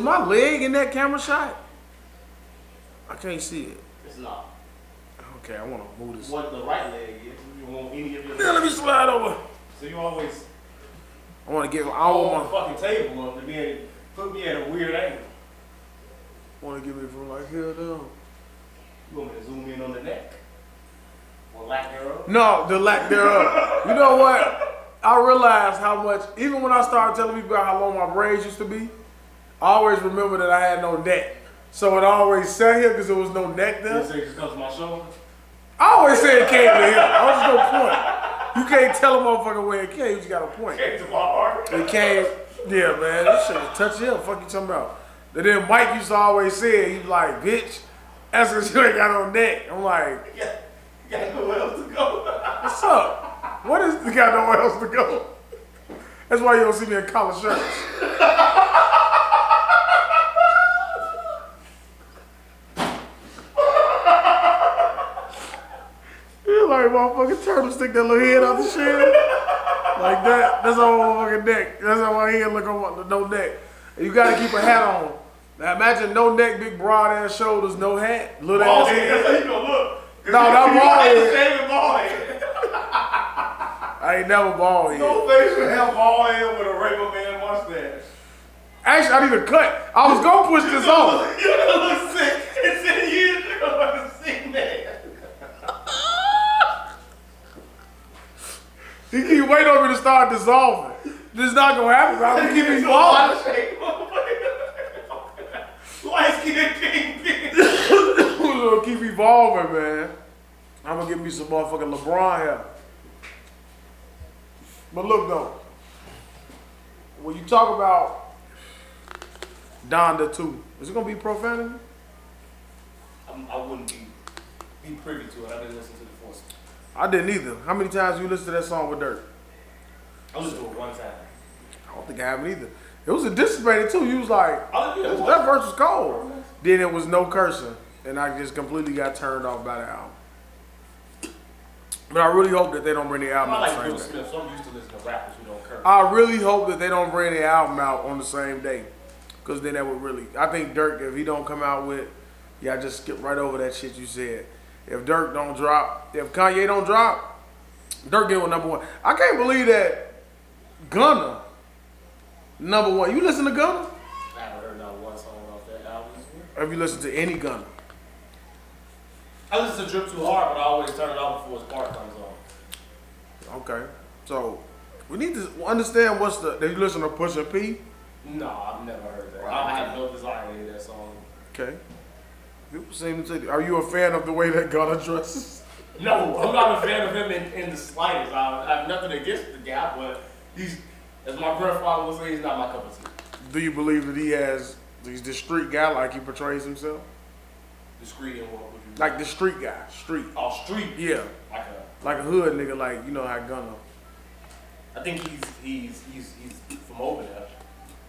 My leg in that camera shot? I can't see it. It's not. Okay, I want to move this. What the right leg is. You want any of your legs. Yeah, let me slide over. So you always I want to get all on the fucking table up and then put me at a weird angle. Want to get me from like here down. You want me to zoom in on the neck? Or lack thereof? No, the lack thereof. You know what? I realized how much, even when I started telling people about how long my braids used to be, I always remember that I had no neck. So it always sat here because there was no neck there. You say it just comes to my shoulder? I always say it came to here. I was just no point. You can't tell a motherfucker where it came, you just got a point. Came to my heart. It came, yeah, man, this shit was touchy hell. Fuck you talking about? And then Mike used to always say it, he'd be like, bitch, that's because you ain't got no neck. I'm like, You got nowhere else to go. what's up? What is, you got nowhere else to go? That's why you don't see me in collar shirts. You like motherfucking turtle stick that little head out the shell. Like that. That's all motherfucking neck. That's how my head look on no neck. And you gotta keep a hat on. Now imagine no neck, big broad ass shoulders, no hat, little Bald ass head, head. that's how you gonna look. No, not bald head. Shaving bald head. I ain't never bald head. No face should have bald head with a regular man mustache. Actually, I need a cut. I was gonna push this off. You're gonna look sick. In 10 years, you're gonna look a sick man. He keep waiting on me to start dissolving. This is not gonna happen. I'm gonna keep evolving. Light skin kingpin. We're gonna keep evolving, man. I'm gonna give me some motherfucking LeBron hair. But look though, when you talk about Donda 2, is it gonna be profanity? I wouldn't be privy to it. I didn't listen to the first one. I didn't either. How many times you listened to that song with Durk? I listened to it one time. I don't think I haven't either. It was anticipated too. You was like, Oh, yeah, that verse was cold. Then it was no cursing, and I just completely got turned off by the album. But I really hope that they don't bring the album out I the like same Will day. Smith, so I'm used to listening to rappers who don't curse. I really hope that they don't bring the album out on the same day, because then that would really. I think Durk, if he don't come out with, yeah, just skip right over that shit you said. If Durk don't drop, if Kanye don't drop, Durk get with #1. I can't believe that Gunna #1. You listen to Gunna? I haven't heard not one song off that album. Have you listened to any Gunna? I listen to Drip Too Hard, but I always turn it off before his part comes on. Okay, so we need to understand what's the. Did you listen to Pusha P? No, I've never heard that. I have no desire to hear that song. Okay. People seem to. Are you a fan of the way that Gunna dresses? No, I'm not a fan of him in the slightest. I have nothing against the guy, but he's, as my grandfather would say, he's not my cup of tea. Do you believe that he's the street guy like he portrays himself? Discreet in what would you Like the street guy, street. Oh, street. Yeah, like a hood nigga, like you know how Gunna. I think he's from over there.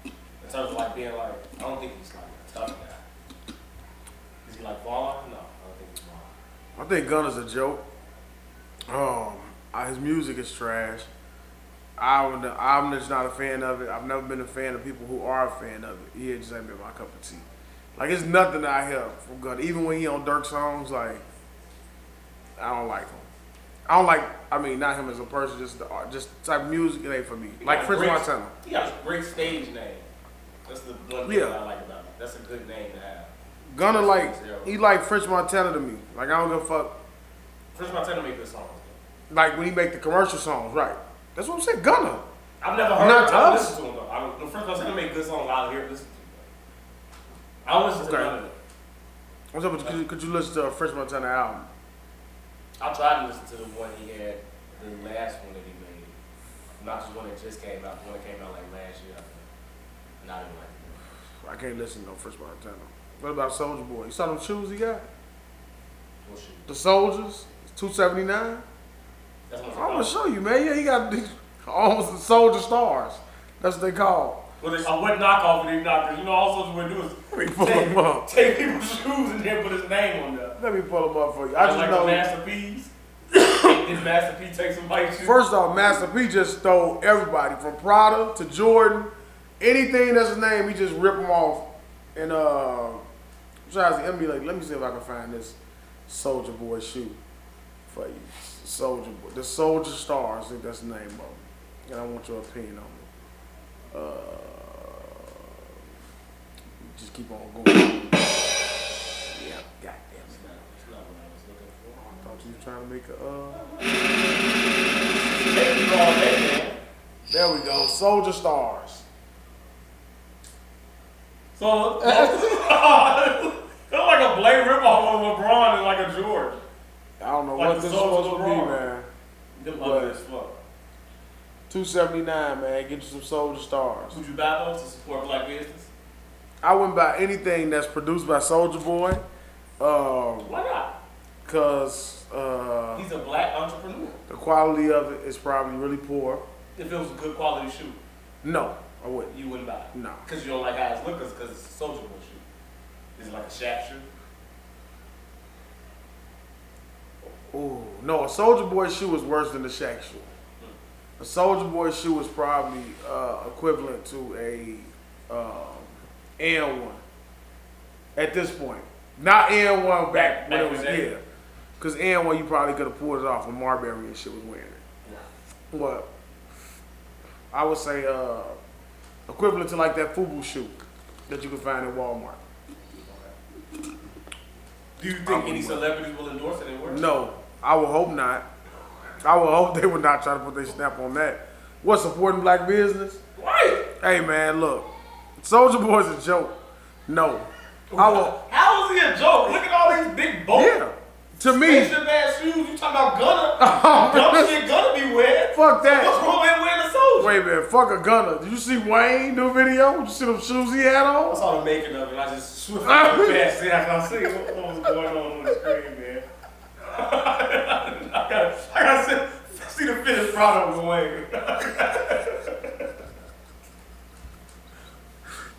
In terms of like being like, I don't think he's like a tough guy. Is he like Vaughn? No, I don't think he's Vaughn. I think Gunna's a joke. His music is trash. I'm just not a fan of it. I've never been a fan of people who are a fan of it. He just ain't been my cup of tea. Like, it's nothing that I hear from Gunna. Even when he on Durk songs, like, I don't like him. I don't like, I mean, not him as a person, just the type of music, it ain't for me. Like French Montana. He got a great stage name. That's the one thing that I like about him. That's a good name to have. Gunna, he like French Montana to me. Like, I don't give a fuck. French Montana make good songs. Like, when he make the commercial songs, right. That's what I'm saying, Gunna. I've never heard Not him. I don't us. listen to him, though. French Montana make good songs. I'll hear listen to him. I don't listen to none of it. What's up? Could you listen to a French Montana album? I tried to listen to the one he had, the last one that he made. Not just one that just came out, the one that came out like last year, I think. And I didn't like it. I can't listen to no French Montana. What about Soulja Boy? You saw them shoes he got? What shoe? The Soldiers, 279. That's what I'm gonna show you, man. Yeah, he got these almost the Soldier Stars. That's what they call. Well, I wouldn't knock off of these knockers. You know, all Soulja Boy do is Let me pull them up. take people's shoes and then put his name on there. Let me pull them up for you. I Like just the know. Master P's. Did Master P take somebody's shoes? First off, Master P just stole everybody from Prada to Jordan. Anything that's his name, he just rip them off And besides the emulate, let me see if I can find this Soldier Boy shoe for you. Soldier Boy, the Soldier Stars, I think that's the name of them. And I want your opinion on it. Just keep on going. Yeah, goddamn. It's not what I was looking for. I thought you were trying to make a There we go, Soldier Stars. So, it's like a Blade ripoff of LeBron and like a George. I don't know Like what the this is Soldier supposed to be, LeBron. man. Them What? ugly as fuck. $279, man. Get you some Soldier Stars. Would you buy those to support black business? I wouldn't buy anything that's produced by Soldier Boy. Why not? Cause He's a black entrepreneur. the quality of it is probably really poor. If it was a good quality shoe, No, I wouldn't. you wouldn't buy it. No. Because you don't like how it looks, because it's a Soldier Boy shoe. Is it like a Shaq shoe? Ooh, no, a Soldier Boy shoe is worse than the Shaq shoe. A Soldier Boy shoe is probably equivalent to a N1 at this point. Not N1 back when it was here. Because N1 you probably could have pulled it off when Marbury and shit was wearing it. Yeah. But I would say equivalent to like that FUBU shoe that you can find in Walmart. Do you think any celebrities will endorse it and wear it? No, I would hope not. I would hope they would not try to put their stamp on that. What's supporting black business? Right. Hey man, look, Soldier Boy's a joke. No, I will. How is he a joke? Look at all these big bolts. Yeah, to me, Spaceship ass shoes. You talking about Gunna? Dumb shit Gunna be wearing. fuck What's that. wrong with wearing a Soldier? Wait a minute, fuck a Gunner. Did you see Wayne do a video? Did you see them shoes he had I on? saw the making of it. I just swiftly went past it after I see what was going on the screen, man. I gotta see the finished product of Wayne.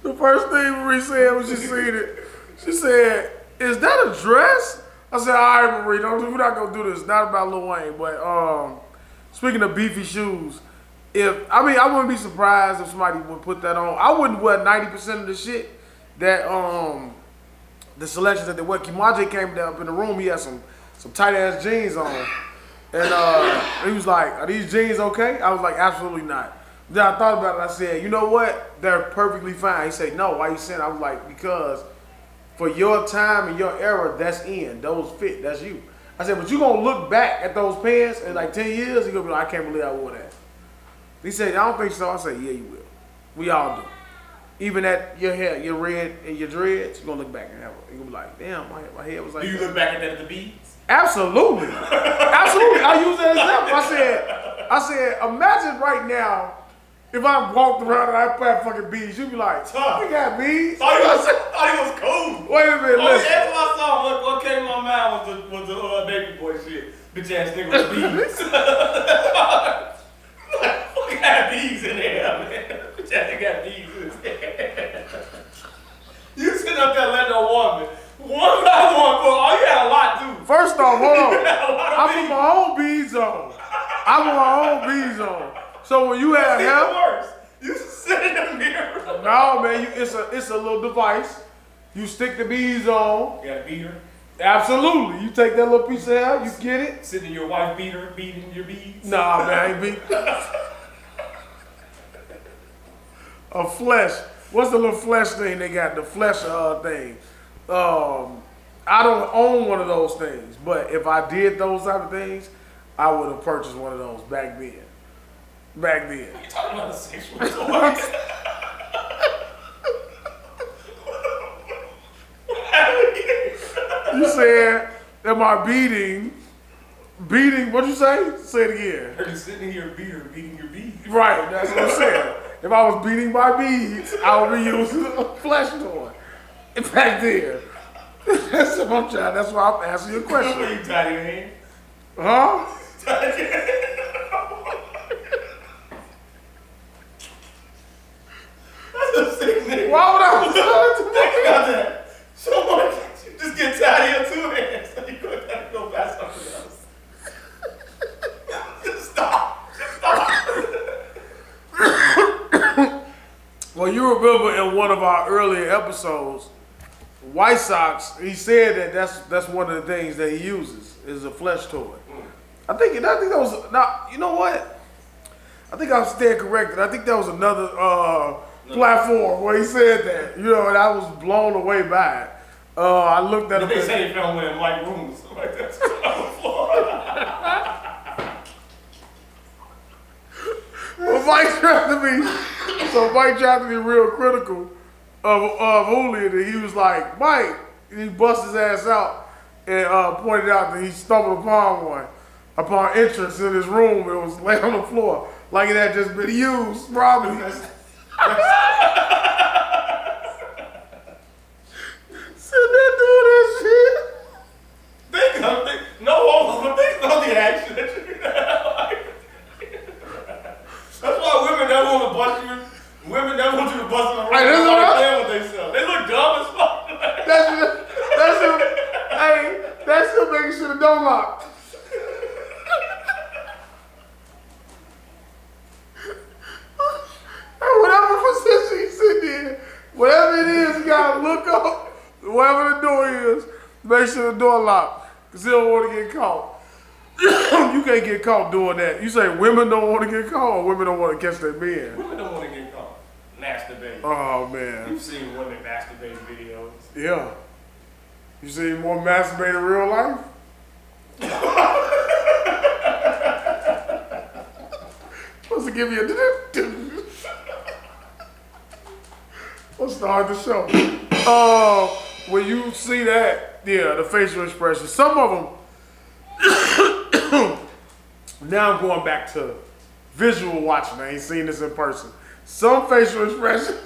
The first thing Marie said when she seen it, she said, "Is that a dress?" I said, "All right, Marie, we're not gonna do this. Not about Lil Wayne, but speaking of beefy shoes, I wouldn't be surprised if somebody would put that on. I wouldn't wear 90% of the shit that the selections that they wear. Kimaje came down up in the room. He had some tight ass jeans on, and he was like, "Are these jeans okay?" I was like, "Absolutely not." Then I thought about it. I said, "You know what? They're perfectly fine." He said, "No, why you saying?" I was like, "Because for your time and your era, that's in. Those fit. That's you." I said, "But you gonna look back at those pants in like 10 years? You gonna be like, I can't believe I wore that." He said, "I don't think so." I said, "Yeah, you will. We all do. Even at your hair, your red and your dreads, you're gonna look back and have it. You're gonna be like, damn, my hair was like Do you that." look back at that at the beads? Absolutely. Absolutely. I use that example. I said, imagine right now if I walked around and I had fucking beads, you'd be like, "We got beads." Thought he was cool. Wait a minute, listen. That's what I saw. What came to my mind was the baby boy shit. Bitch ass nigga with beads. Fuck got beads in there, man. Bitch ass nigga got beads in his hair. You sitting up there letting a woman, one by one, boy. Oh, you had a lot, too. First off, hold on. You had a lot of I put my own beads on. I put my own beads on. So when you have It's hair, worse. You sit in the mirror. no man, it's a little device. You stick the beads on. You got a beater. Absolutely. You take that little piece of hair, you get it. Sitting in your wife beater, beating your beads. Nah, man, I ain't beat. A flesh. What's the little flesh thing they got? The flesh thing. I don't own one of those things, but if I did those type of things, I would have purchased one of those back then. Back then. You talking about a sexual toy? You said, am I beating, what'd you say? Say it again. Are you sitting here beating your beads? Right, that's what I'm saying. If I was beating my beads, I would be using a flesh toy. Back then. That's what I'm trying, that's why I'm asking you a question. What you tied your hand? Huh? Tied your hand? That's a sick nigga. Why would I Think about that. Someone just get tied of your two hands. So you gotta go buy something else. Just stop. Well, you were remember in one of our earlier episodes, White Sox, he said that that's one of the things that he uses is a flesh toy. I think that was now. You know what? I think I was stand corrected. I think that was another platform where he said that. You know, and I was blown away by it. I looked at him. They say he found one in white rooms. Like that's on the floor. Well, Mike tried to be real critical of Julian, and he was like, Mike, and he bust his ass out and pointed out that he stumbled upon entrance in his room. It was laying on the floor like it had just been used, probably. Sitting there doing that shit. No one will think about the action that you That's why women never want to bust you. Women never want you to bust them around. They look dumb as fuck. That's him making sure the door locked. Whatever position he's sitting in, whatever it is, you gotta look up. Whatever the door is, make sure the door locked. Because he don't want to get caught. You can't get caught doing that. You say women don't want to get caught or women don't want to catch their men? Women don't want to get caught. Masturbate. Oh, man. You've seen women masturbate videos. Yeah. You seen more masturbate in real life? Supposed to give you a Let's start the show. When you see that, yeah, the facial expression. Some of them. Now I'm going back to visual watching. I ain't seen this in person. Some facial expressions.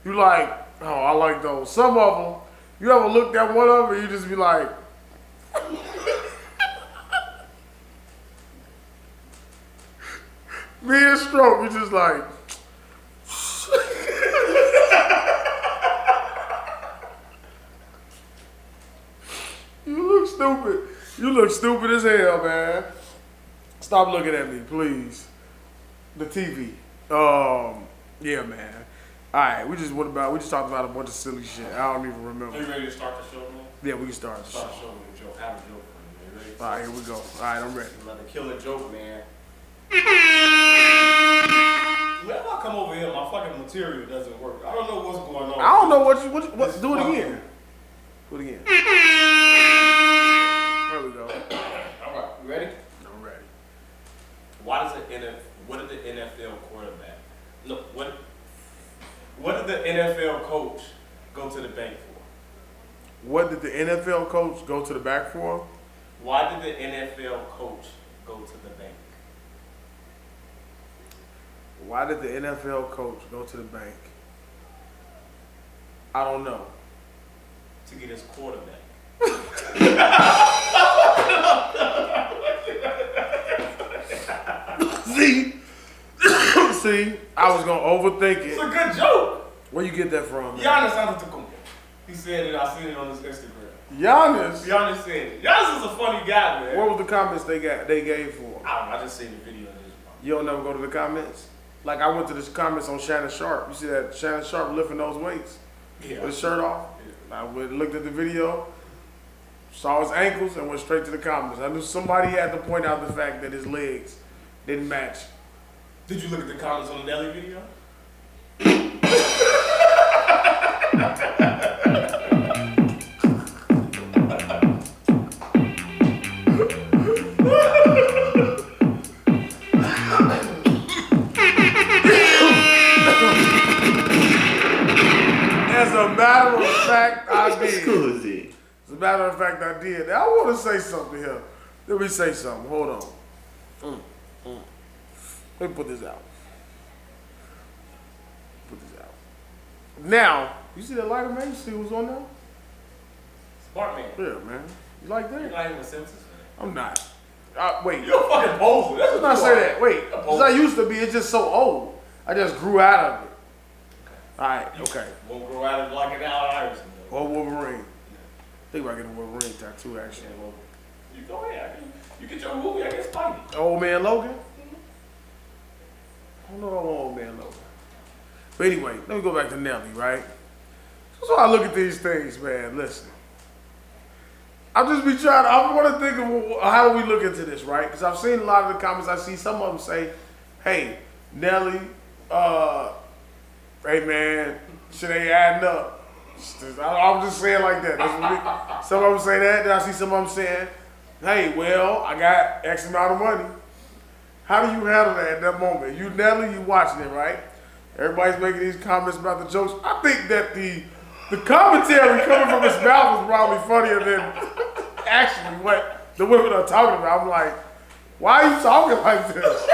You like, oh, I like those. Some of them, you ever looked at one of them, you just be like. Me and stroke, you just like. Stupid. You look stupid as hell, man. Stop looking at me, please. The TV. Yeah, man. All right, we just talked about a bunch of silly shit. I don't even remember. Are you ready to start the show, man? Yeah, we can start the show. Start the show with a joke. I have a joke for you, man. Ready? All right, here we go. All right, I'm ready. I'm about to kill a joke, man. Whenever I come over here, my fucking material doesn't work. I don't know what's going on. I don't know what do it again. Do it again. There we go. All right, you ready? I'm ready. What did the NFL quarterback? Look, what did the NFL coach go to the bank for? What did the NFL coach go to the bank for? Why did the NFL coach go to the bank? Why did the NFL coach go to the bank? I don't know. To get his quarterback. See, I was gonna overthink it. It's a good joke. Where you get that from? Giannis Antetokounmpo. He said it. I seen it on his Instagram. Giannis said it. Giannis is a funny guy, man. What was the comments they gave for? I don't know. I just seen the video. You don't never go to the comments? Like I went to the comments on Shannon Sharp. You see that Shannon Sharp lifting those weights? Yeah. With his shirt off? Yeah. I looked at the video, saw his ankles, and went straight to the comments. I knew somebody had to point out the fact that his legs didn't match. Did you look at the comments on the Nelly video? As a matter of fact, I did. Scusi. As a matter of fact, I did. I want to say something here. Let me say something. Hold on. Let me put this out. Now, you see that lighter, man? You see who's on there? Smart man. Yeah, man. You like that? You're not even a Simpsons fan. I'm not. Wait. You're a fucking poser. That's Let's not say that. Wait. Because I used to be. It's just so old. I just grew out of it. All right. Okay. Won't grow out of like an Allen Iverson. Or Wolverine. Think about getting a Wolverine tattoo, actually. You go ahead. You get your movie. I get Spidey. Old man Logan? don't know if I want man lover. But anyway, let me go back to Nelly, right? So I look at these things, man. Listen. I want to think of how we look into this, right? Because I've seen a lot of the comments. I see some of them say, hey, Nelly, hey, man, shit ain't adding up. I'm just saying like that. Some of them say that. Then I see some of them saying, hey, well, I got X amount of money. How do you handle that at that moment? You, Nelly, you watching it, right? Everybody's making these comments about the jokes. I think that the commentary coming from his mouth is probably funnier than actually what the women are talking about. I'm like, why are you talking like this?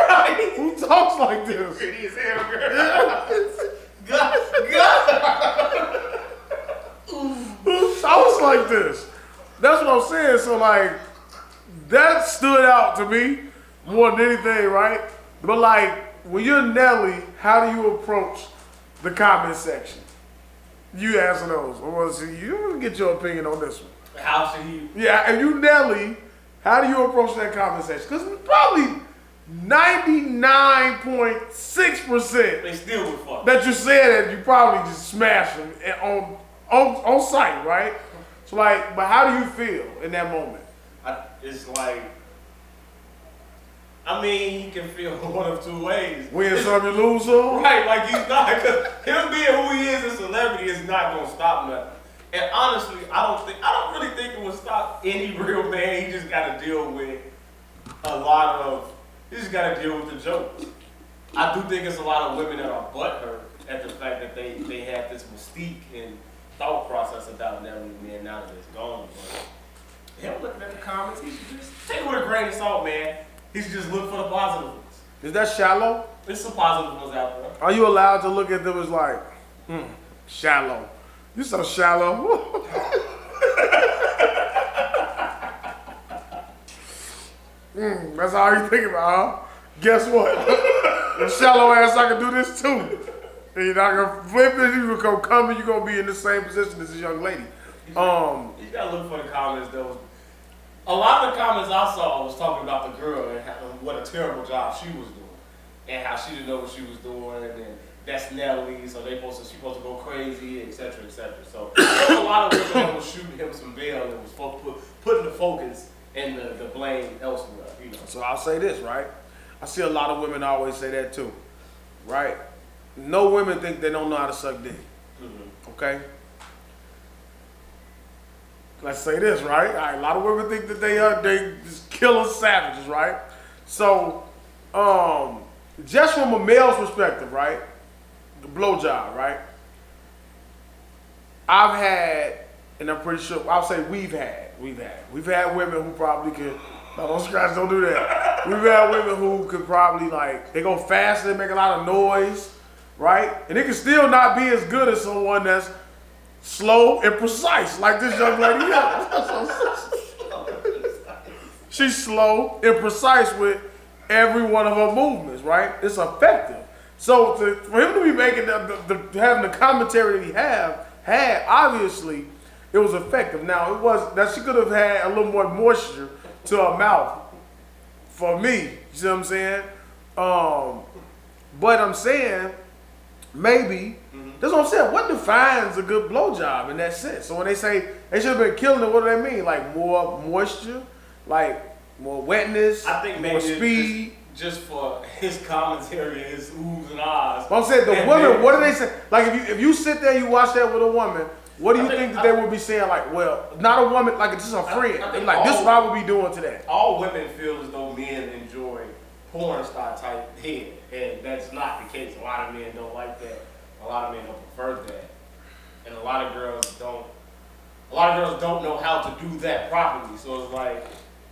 Who talks like this? Pretty as hell, girl. Who talks like this? That's what I'm saying. So like, that stood out to me more than anything, right? But like, when you're Nelly, how do you approach the comment section? You answer those. I want to see you get your opinion on this one. How should he? Yeah, and you Nelly, how do you approach that comment section? Because probably 99.6% They still would fuck. that you said that you probably just smashed them on site, right? So like, but how do you feel in that moment? It's like, I mean, he can feel one of two ways. Win some, you lose some. Right, like he's not, because him being who he is, a celebrity, is not gonna stop nothing. And honestly, I don't really think it would stop any real man. He just got to deal with he just got to deal with the jokes. I do think it's a lot of women that are butthurt at the fact that they have this mystique and thought process about Nelly man now that it's gone. But him looking at the comments, he should just take it with a grain of salt, man. He should just look for the positive ones. Is that shallow? There's some positive ones out there. Are you allowed to look at them as like, shallow? You so shallow. That's all you think about, huh? Guess what? Your shallow ass, I can do this too. And you're not gonna flip it. You're gonna come and you're gonna be in the same position as this young lady. You gotta look for the comments though. A lot of the comments I saw was talking about the girl and what a terrible job she was doing, and how she didn't know what she was doing, and that's Nelly, so she's supposed to go crazy, etc., etc. So there was a lot of women that was shooting him some bail and was putting the focus and the blame elsewhere. You know. So I'll say this, right? I see a lot of women always say that too, right? No women think they don't know how to suck dick. Okay. Let's say this, right? All right, a lot of women think that they just killer savages, right? So, just from a male's perspective, right? The blowjob, right? I've had, and I'm pretty sure, I'll say we've had women who probably could, no, don't scratch, don't do that. We've had women who could probably like, they go fast, they make a lot of noise, right? And it can still not be as good as someone that's slow and precise, like this young lady here. She's slow and precise with every one of her movements, right? It's effective. So for him to be making having the commentary that he had, obviously, it was effective. Now it was that she could have had a little more moisture to her mouth. For me, you see what I'm saying? But I'm saying maybe. That's what I'm saying. What defines a good blowjob in that sense? So when they say they should have been killing it, what do they mean? Like more moisture, like more wetness, I think maybe more speed. Just for his commentary and his oohs and ahs. But I'm saying the women, what do they say? Like if you sit there, you watch that with a woman, what do you think that they would be saying? Like, well, not a woman, like it's just a friend. They're like, this is what I would be doing today. All women feel as though men enjoy porn star type head, and that's not the case. A lot of men don't like that. A lot of men don't prefer that, and a lot of girls don't know how to do that properly. So it's like,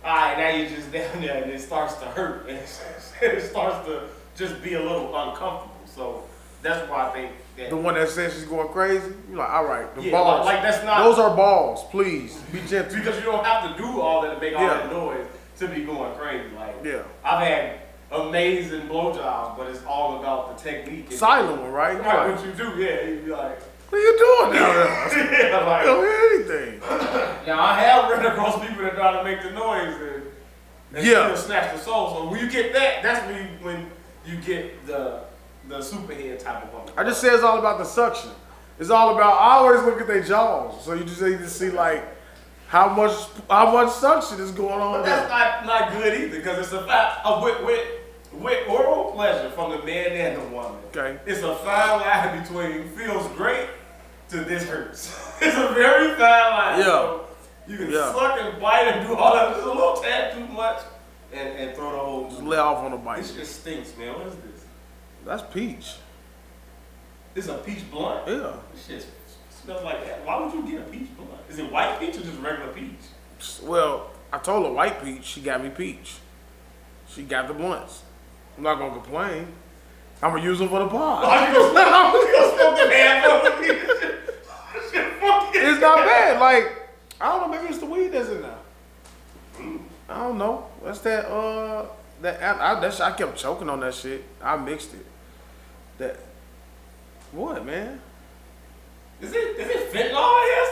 all right, now you're just down there, and it starts to hurt, and it starts to just be a little uncomfortable. So that's why I think that the one that says she's going crazy, you're like, all right, the yeah, balls. like that's not. Those are balls. Please be gentle. Because you don't have to do all that to make all that noise to be going crazy. Like I've had amazing blowjobs, but it's all about the technique. Silent one, right? Right, what you do, you be like, what are you doing down there? Yeah, like, I don't hear anything. Now I have run across people that try to make the noise and still snatch the soul. So when you get that, that's when you get the the superhead type of woman. I just say it's all about the suction. It's all about. I always look at their jaws, so you just need to see like how much suction is going on. But that's not good either, because it's a fact with oral pleasure from the man and the woman. Okay. It's a fine line between feels great to this hurts. It's a very fine line. Yeah. So you can suck and bite and do all that. It's a little tad too much, and throw the whole. Just lay off on the bite. This shit stinks, man. What is this? That's peach. This is a peach blunt? Yeah. This shit smells like that. Why would you get a peach blunt? Is it white peach or just regular peach? Well, I told her white peach. She got me peach. She got the blunts. I'm not gonna complain. I'm gonna use them for the pod. It's not bad. Like, I don't know. Maybe it's the weed that's in there. I don't know. That's that. I kept choking on that shit. I mixed it. That. What, man? Is it fentanyl or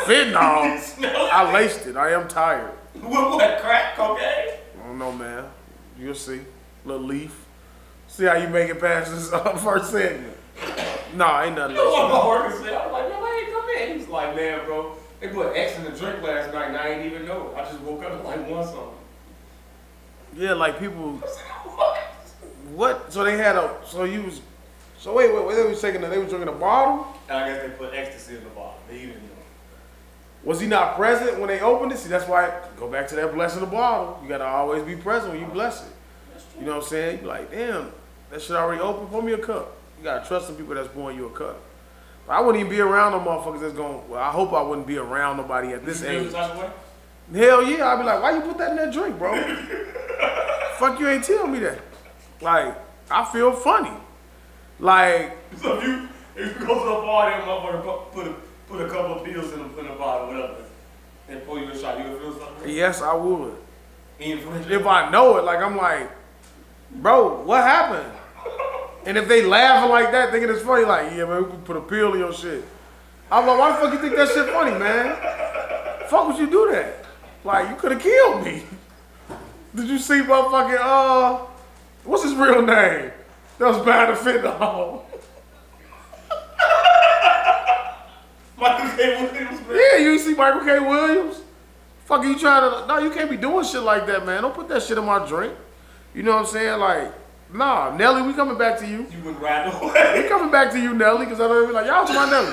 something? Fentanyl. I laced it. I am tired. What, crack cocaine? I don't know, man. You'll see. Little leaf. See how you make it past this first segment. Nah, ain't nothing. You know what my worker said? I was like, no, I ain't come in. He was like, man, bro, they put X in the drink last night and I ain't even know. I just woke up and like one something. Yeah, like people. I said, what? What? So they had a. So you was. So wait. They was taking. They was drinking a bottle. And I guess they put ecstasy in the bottle. They didn't know. Was he not present when they opened it? See, that's why. Go back to that blessing the bottle. You gotta always be present when you bless it. You know what I'm saying? You like, damn, that shit already open. Pour me a cup. You gotta trust some people that's pouring you a cup. But I wouldn't even be around no motherfuckers that's going. Well, I hope I wouldn't be around nobody at this age. Hell yeah, I'd be like, why you put that in that drink, bro? Fuck, you ain't tell me that. Like, I feel funny. Like, so if you go to a party and motherfucker put a couple of pills in the bottle, whatever, and pour you a shot, you would feel something? Yes, I would. If I know it, like I'm like, bro, what happened? And if they laughing like that, thinking it's funny, like, yeah, man, we put a pill in your shit. I'm like, why the fuck you think that shit funny, man? Fuck would you do that? Like, you could have killed me. Did you see motherfucking, what's his real name? That was bad to fentanyl. Michael K. Williams, man. Yeah, you see Michael K. Williams? Fuck, you trying to, no, you can't be doing shit like that, man. Don't put that shit in my drink. You know what I'm saying? Like, nah, Nelly, we coming back to you. You wouldn't ride the way. We coming back to you, Nelly, because I know be like, y'all to my Nelly.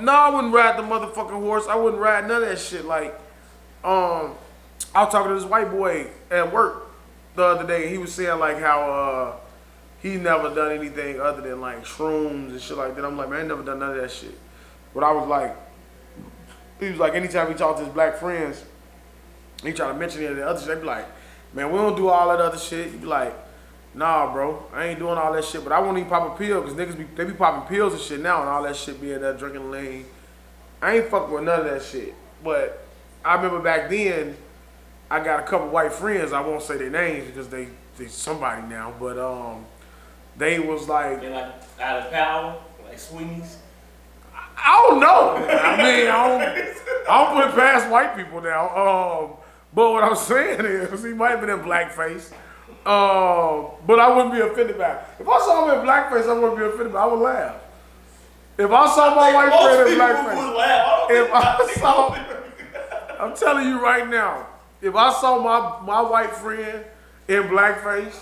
No, I wouldn't ride the motherfucking horse. I wouldn't ride none of that shit. Like, I was talking to this white boy at work the other day, and he was saying like how he never done anything other than like shrooms and shit like that. I'm like, man, I ain't never done none of that shit. But I was like, he was like, anytime he talked to his black friends, he try to mention any of the other shit, they be like, man, we don't do all that other shit. You be like, nah, bro, I ain't doing all that shit, but I won't even pop a pill, because niggas they be popping pills and shit now, and all that shit being that drinking lean. I ain't fucking with none of that shit. But I remember back then, I got a couple white friends, I won't say their names because they somebody now, but they was like, they like out of power, like Sweeney's. I don't know. I mean, I don't put it past white people now. But what I'm saying is, he might have been in blackface. But I wouldn't be offended by it. If I saw him in blackface, I wouldn't be offended by it. I would laugh. If I saw my white friend in blackface, I'm telling you right now, if I saw my white friend in blackface,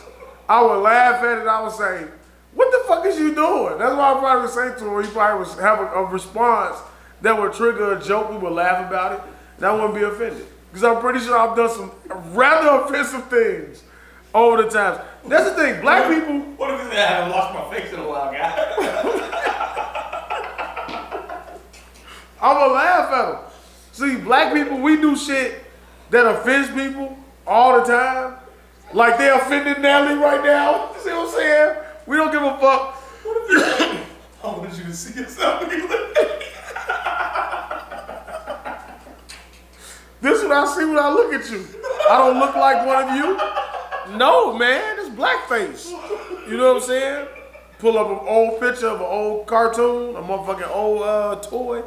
I would laugh at it. I would say, what the fuck is you doing? That's what I probably would say to him. He probably would have a response that would trigger a joke. We would laugh about it, and I wouldn't be offended. Because I'm pretty sure I've done some rather offensive things over the times. That's the thing, black people. What if I haven't lost my face in a while, guy? I'm going to laugh at them. See, black people, we do shit that offends people all the time. Like they offended Nelly right now. See what I'm saying? We don't give a fuck. I want you to see yourself. This is what I see when I look at you. I don't look like one of you. No, man, it's blackface. You know what I'm saying? Pull up an old picture of an old cartoon, a motherfucking old toy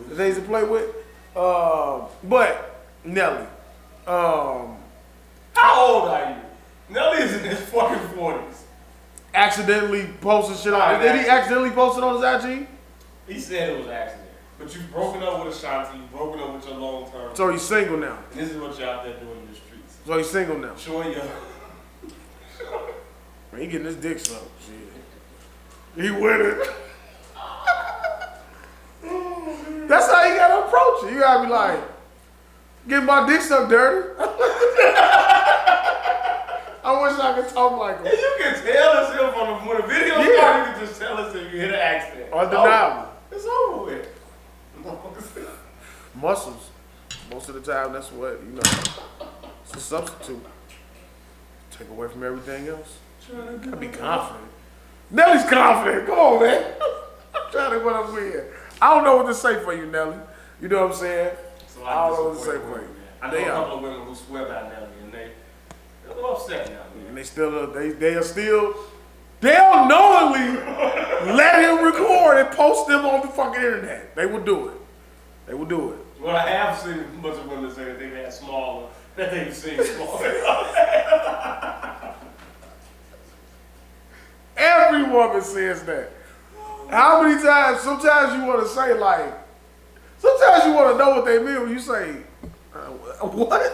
that they used to play with. But Nelly, how old are you? Nelly is in his fucking 40s. accidentally posted shit on. Did he accidentally post it on his IG? He said it was an accident. But you've broken up with Ashanti, you've broken up with your long term. So he's single now. And this is what you're out there doing in the streets. So he's single now. Sure, yeah. Man, he getting his dick sucked. Shit. He with it. That's how you gotta approach it. You gotta be like, get my dick sucked dirty. I wish I could talk like him. And you can tell us him when the video started, you can just tell us if you hit an accident. Undeniable. It's over with. Muscles. Most of the time, that's what, it's a substitute. Take away from everything else. Gotta be confident. Nelly's confident. Come on, man. I'm trying to what I'm with. I don't know what to say for you, Nelly. You know what I'm saying? So I don't know what to say for you. I know a couple of women who swear by Nelly, and they're a little upset now, man. And they'll knowingly let him record and post them on the fucking internet. They will do it. They will do it. Well, I have seen a bunch of women say that they've had smaller, that they've seen smaller. Every woman says that. How many times? Sometimes you want to say sometimes you want to know what they mean when you say, what?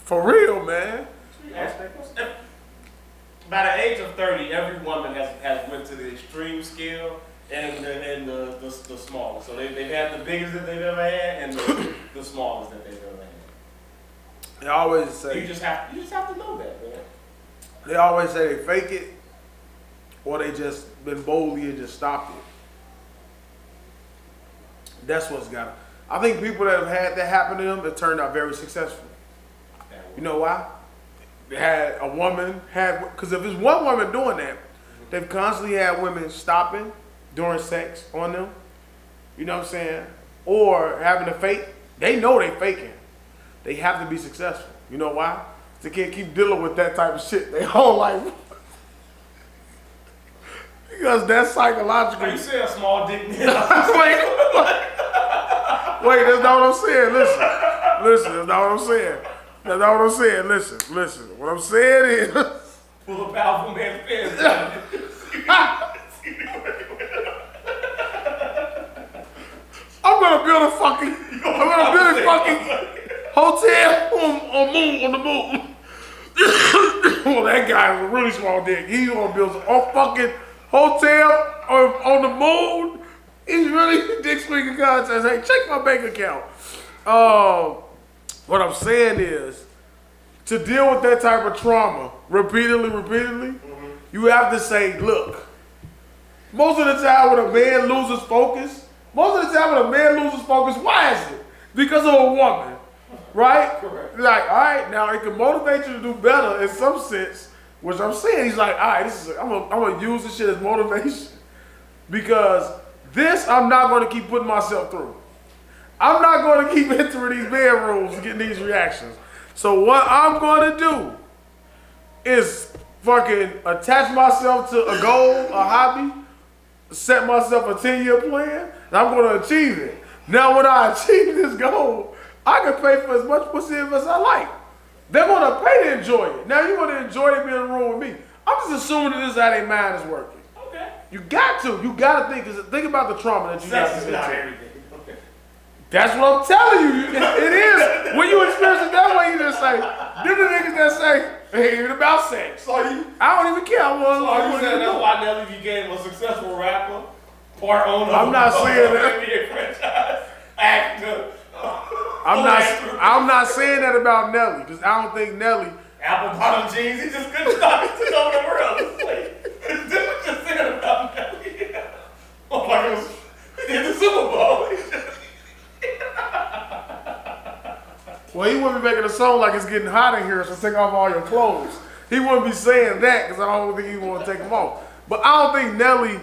For real, man. By the age of 30, every woman has went to the extreme scale and the smallest. So they've had the biggest that they've ever had and the smallest that they've ever had. They always say you just have to know that, man. They always say they fake it, or they just been boldly and just stopped it. That's what's got it. I think people that have had that happen to them, it turned out very successful. You know why? They had a woman, because if it's one woman doing that, they've constantly had women stopping during sex on them. You know what I'm saying? Or having to fake. They know they faking. They have to be successful. You know why? They can't keep dealing with that type of shit their whole life. Because that's psychological. You say a small dick. Wait, that's not what I'm saying. Listen, that's not what I'm saying. That's not what I'm saying. Listen. What I'm saying is, full of powerful man's pants. I'm gonna build a fucking hotel on the moon. Well, that guy is a really small dick. He's gonna build a fucking hotel on the moon. He's really dick swinging contest. Hey, check my bank account. What I'm saying is, to deal with that type of trauma repeatedly, you have to say, look, most of the time when a man loses focus, why is it? Because of a woman, right? Correct. Like, all right, now it can motivate you to do better in some sense, which I'm saying, he's like, all right, I'm gonna use this shit as motivation because this I'm not gonna keep putting myself through. I'm not going to keep entering these bedrooms and getting these reactions. So what I'm going to do is fucking attach myself to a goal, a hobby, set myself a 10-year plan, and I'm going to achieve it. Now when I achieve this goal, I can pay for as much pussy as I like. They're going to pay to enjoy it. Now you're going to enjoy it being in the room with me. I'm just assuming that this is how their mind is working. Okay. You got to think about the trauma that you got to not do. everything. That's what I'm telling you. It is. When you experience it that way, you just say, them the niggas that say, it ain't even about sex. So I don't even care. you saying that's why Nelly became a successful rapper, part owner I'm not saying that. NBA franchise, actor. I'm not saying that about Nelly, because I don't think Nelly. Apple bottom jeans, he just couldn't stop it to go nowhere else. It's like, this what you're saying about Nelly. Oh my gosh, he did the Super Bowl. Well, he wouldn't be making a song like it's getting hot in here, so take off all your clothes. He wouldn't be saying that because I don't think he want to take them off. But I don't think Nelly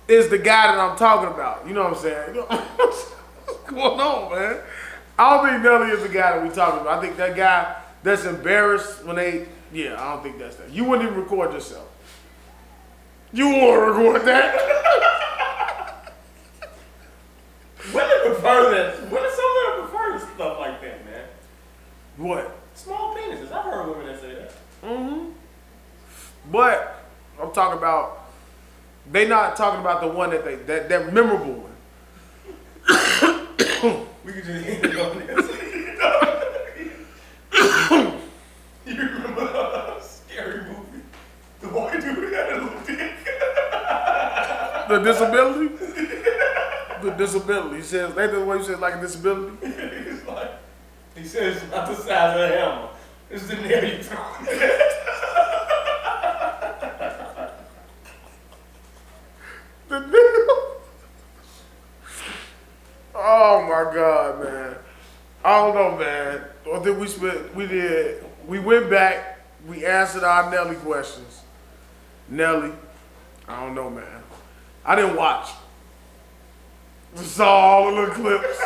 is the guy that I'm talking about. You know what I'm saying? What's going on, man? I don't think Nelly is the guy that we talking about. I think that guy that's embarrassed when I don't think that's that. You wouldn't even record yourself. You want to record that? Women prefer that. Some women prefer stuff like that, man. What? Small penises. I've heard women that say that. Mm-hmm. But I'm talking about, they not talking about the one that memorable one. We could just end it on this. You remember a scary movie? The white dude had a little dick. The disability? The disability. He says, they the way you said like a disability? It's like, he says it's not the size of a hammer. It's the nail you throw. Oh my God, man. I don't know, man. I think we went back, we answered our Nelly questions. Nelly, I don't know, man. I didn't watch. Just saw all the little clips.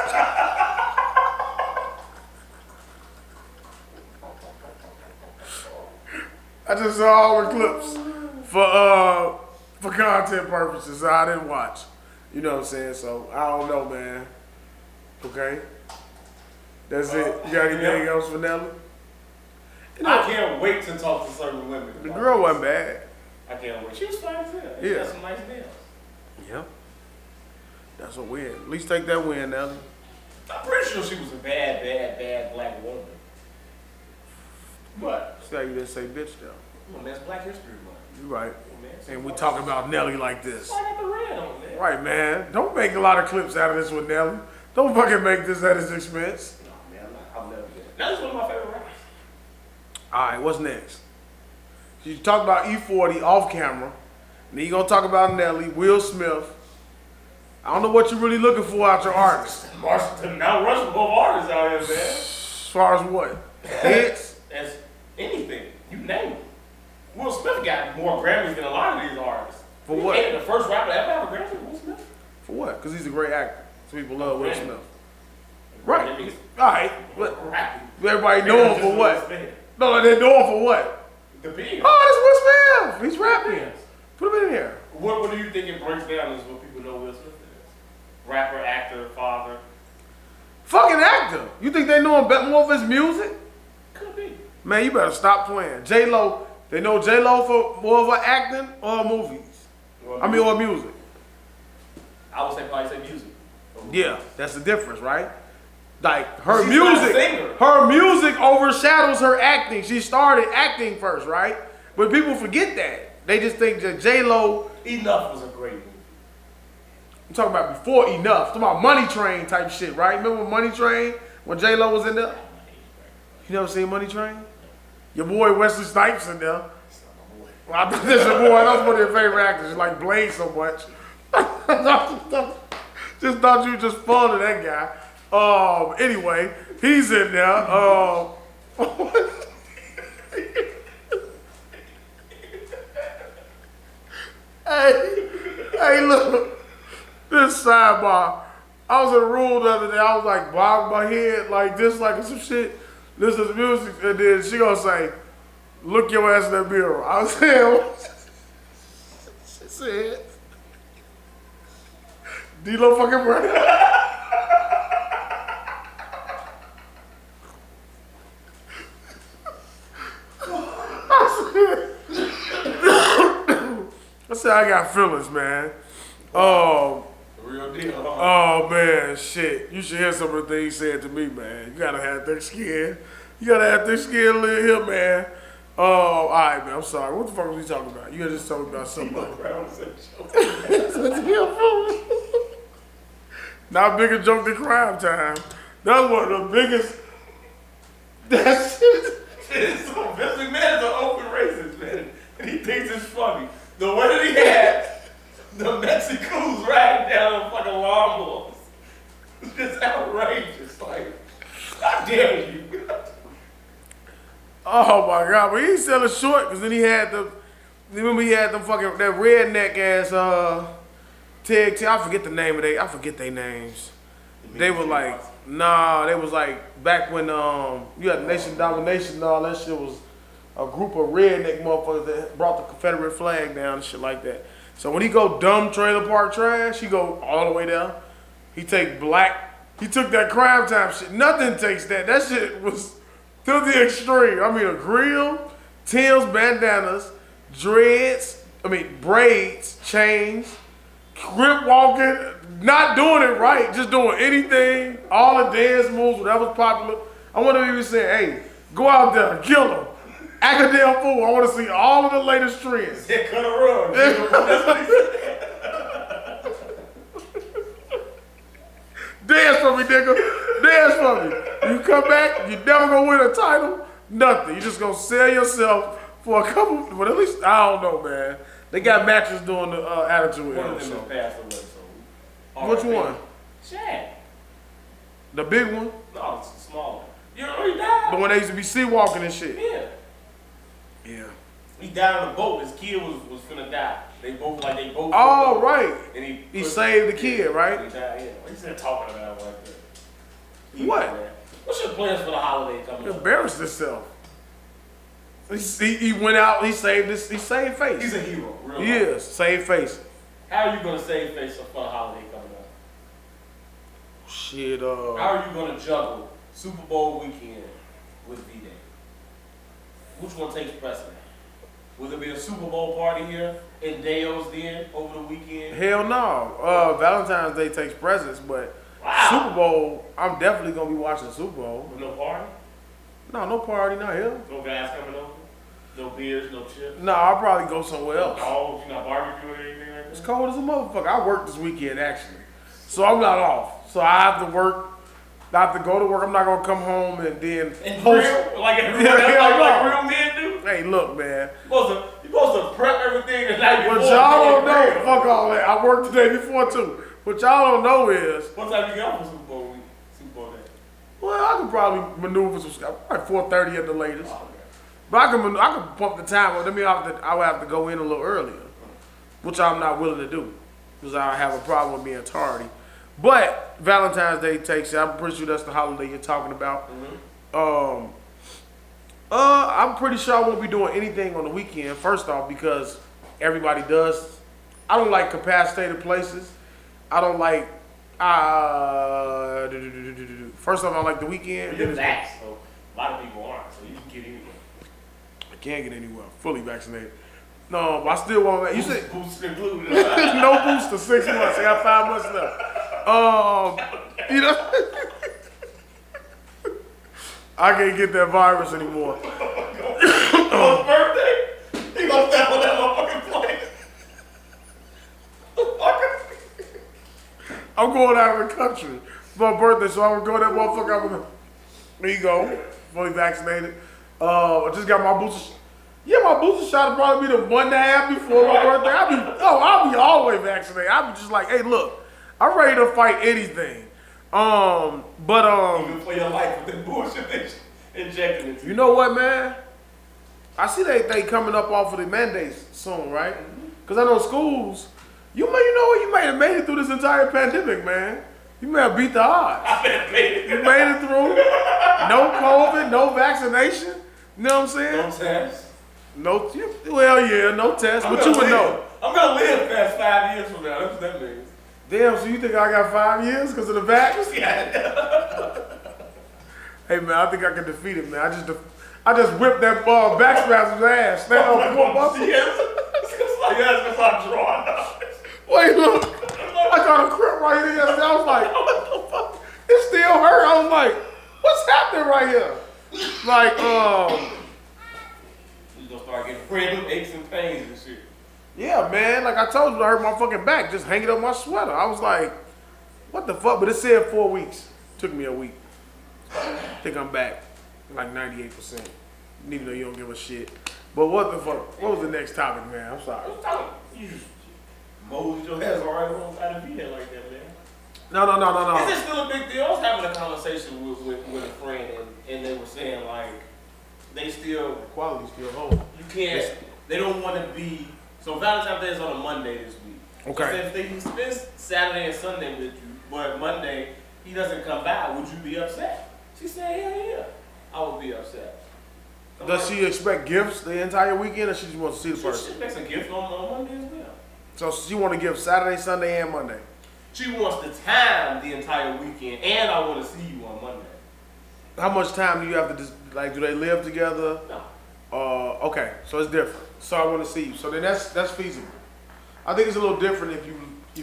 I just saw all the clips for content purposes. So I didn't watch. You know what I'm saying? So I don't know, man. Okay. That's it. You got anything else for Nelly? I can't wait to talk to certain women. The girl wasn't bad. I can't wait. She was fine as hell. She Yeah. got some nice nails. Yep. That's a win. At least take that win, Nelly. I'm pretty sure she was a bad black woman. But See how you didn't say bitch though. well, that's Black History Month. You right. Well, man, And we talking about Nelly like this. I got the red on there. Right, man. Don't make a lot of clips out of this with Nelly. Don't fucking make this at his expense. No, man, I'll never get it. That's one of my favorite rappers. All right, what's next? You talk about E40 off camera. Then you gonna talk about Nelly, Will Smith. I don't know what you're really looking for out your artists. The Mount Rushmore of artists out here, man. As far as what? Hits? As anything, you name it. Will Smith got more Grammys than a lot of these artists. For what? He ain't the first rapper to ever have a Grammy, Will Smith. For what? Because he's a great actor. So people love Will Smith. Right. All right. But Rapping. everybody know him for what? No, they know him for what? The beat. Oh, that's Will Smith. He's rapping. Put him in here. What do you think it breaks down as what people know Will Smith is? Rapper, actor, father. Fucking actor. You think they know him more of his music? Could be. Man, you better stop playing. J-Lo, they know J-Lo for more of her acting or movies? Or music. I would say probably say music. Yeah, that's the difference, right? Like her She's not a music, singer. her music overshadows her acting. She started acting first, right? But people forget that. They just think that J-Lo. Enough was a great movie. I'm talking about before Enough. I'm talking about Money Train type shit, right? Remember Money Train when J-Lo was in there? You never seen Money Train? Your boy Wesley Snipes in there. Well, I think that's your boy. That's one of your favorite actors. You like Blade so much. Just thought you were just fond of that guy. Anyway, he's in there. Hey, look. This sidebar. I was in a room the other day. I was like bobbing my head like this, like some shit. Listen to music, and then she gonna say, "Look your ass in that mirror." I was saying, she said, D-Lo fucking Brown. I said, I got feelings, man. Real deal. Oh man, shit. You should hear some of the things he said to me, man. You gotta have thick skin. You gotta have thick skin to live here, man. Oh, alright, man. I'm sorry. What the fuck was we talking about? You gotta just talk about something. Not a bigger joke than Crime Time. That's one of the biggest. That shit. So Vince McMahon is an open racist, man. And he thinks it's funny. The way that he had the Mexicans riding down on fucking lawnmowers. It's just outrageous. Like, how dare you? Oh my God, but he's selling short because then he had remember he had them fucking, that redneck ass, Ted, I forget the name of I forget their names. They were like, nah, they was like, back when, you had Nation Domination and all that shit was a group of redneck motherfuckers that brought the Confederate flag down and shit like that. So when he go dumb trailer park trash, he go all the way down. He took that Crime Time shit. Nothing takes that. That shit was to the extreme. I mean, a grill, Tim's bandanas, dreads, braids, chains, grip walking, not doing it right, just doing anything, all the dance moves, whatever's popular. I want to even say, hey, go out there, kill them. Act a damn fool. I want to see all of the latest trends. Yeah, cut a rug. That's what he said. Dance for me, nigga. Dance for me. You come back, you never gonna win a title, nothing. You just gonna sell yourself for a couple, but at least, I don't know, man. They got matches doing the Attitude One Era. of them So. passed away, so. Which one? Shaq. The big one? No, it's the small one. You know, he died. The one they used to be sea walking and shit. Yeah. Yeah. He died on a boat. His kid was finna die. They both. Oh, right. And He saved the kid, right? He died, yeah. What you said talking about like that? What? Man. What's your plans for the holiday coming He up? embarrassed himself. He went out, he saved face. He's a hero, real He life. is, saved face. How are you gonna save face for the holiday coming up? Shit, How are you gonna juggle Super Bowl weekend with vday? Which one takes precedent? Will there be a Super Bowl party here in Daeo's Den over the weekend? hell no. Valentine's Day takes precedence, but Wow. Super Bowl, I'm definitely gonna be watching Super Bowl. With no party? No party, not here. No guys coming over? No beers, no chips? No, I'll probably go somewhere else. Dogs, you not barbecuing or anything like It's that? cold as a motherfucker. I work this weekend actually, so I'm not off. So I have to work. I have to go to work. I'm not gonna come home and then And host. real? Like everyone Yeah, else, hell like no. real men do? Hey, look, man. You're supposed to prep everything the night before. What y'all don't know, Real. fuck all that. I worked the day before too. What y'all don't know is, What time you get off for Super Bowl week? Super Bowl day? well, I could probably maneuver some stuff. Like 4:30 at the latest. Oh, okay. But I can pump the time up. I would have to go in a little earlier, which I'm not willing to do because I have a problem with being tardy. But Valentine's Day takes it. I'm pretty sure that's the holiday you're talking about. Mm-hmm. I'm pretty sure I won't be doing anything on the weekend. First off, because everybody does. I don't like capacitated places. I don't like. First off, I don't like the weekend. You're vaxxed, so a lot of people aren't, so you can get anywhere. I can't get anywhere. Fully vaccinated. No, but I still want. You said Booster included. no booster. 6 months. I got 5 months left. You know, I can't get that virus anymore. On his birthday, he gonna step on that motherfucking plane. I'm going out of the country for my birthday, so I'm gonna go that motherfucker. There you go, fully vaccinated. I just got my booster. Yeah, my booster shot will probably be the month and a half before my birthday. I'll be all the way vaccinated. I'll be just like, hey, look, I'm ready to fight anything. Even for your life with the bullshit they injecting into You know what, man? I see they coming up off of the mandates soon, right? Because I know schools, you may have made it through this entire pandemic, man. You may have beat the odds. You made it through. No COVID, no vaccination. You know what I'm saying? No test. No test, but you would know. I'm gonna live past 5 years from now. That's what that means. Damn, so you think I got 5 years because of the vax? Yeah. Hey, man, I think I can defeat it, man. I just whipped that back spasm's ass. Stand on 4 months. Yes, because I'm drawing out. Wait, look. I got a crip right here. I was like, what the fuck? It still hurt. I was like, what's happening right here? Like, You gonna start getting random aches and pains and shit. yeah, man. Like I told you, I hurt my fucking back just hanging up my sweater. I was like, what the fuck? But it said 4 weeks. Took me a week. I think I'm back. Like 98%. Even though you don't give a shit. But what the fuck? What was the next topic, man? I'm sorry. You mosed your head right on out of VA like that, man. No. Is it still a big deal? I was having a conversation with a friend, and they were saying, like, they still, Quality still hold. you can't, they don't want to be, so Valentine's Day is on a Monday this week. Okay. So if he spends Saturday and Sunday with you, but Monday he doesn't come by, would you be upset? She said, yeah, I would be upset. Does she expect gifts the entire weekend, or she just wants to see the person? She makes a gift on Monday as well. So she want to give Saturday, Sunday, and Monday. She wants the time the entire weekend, and I want to see you on Monday. How much time do you have to do they live together? No. Okay, so it's different. So I want to see you. So then that's feasible. I think it's a little different if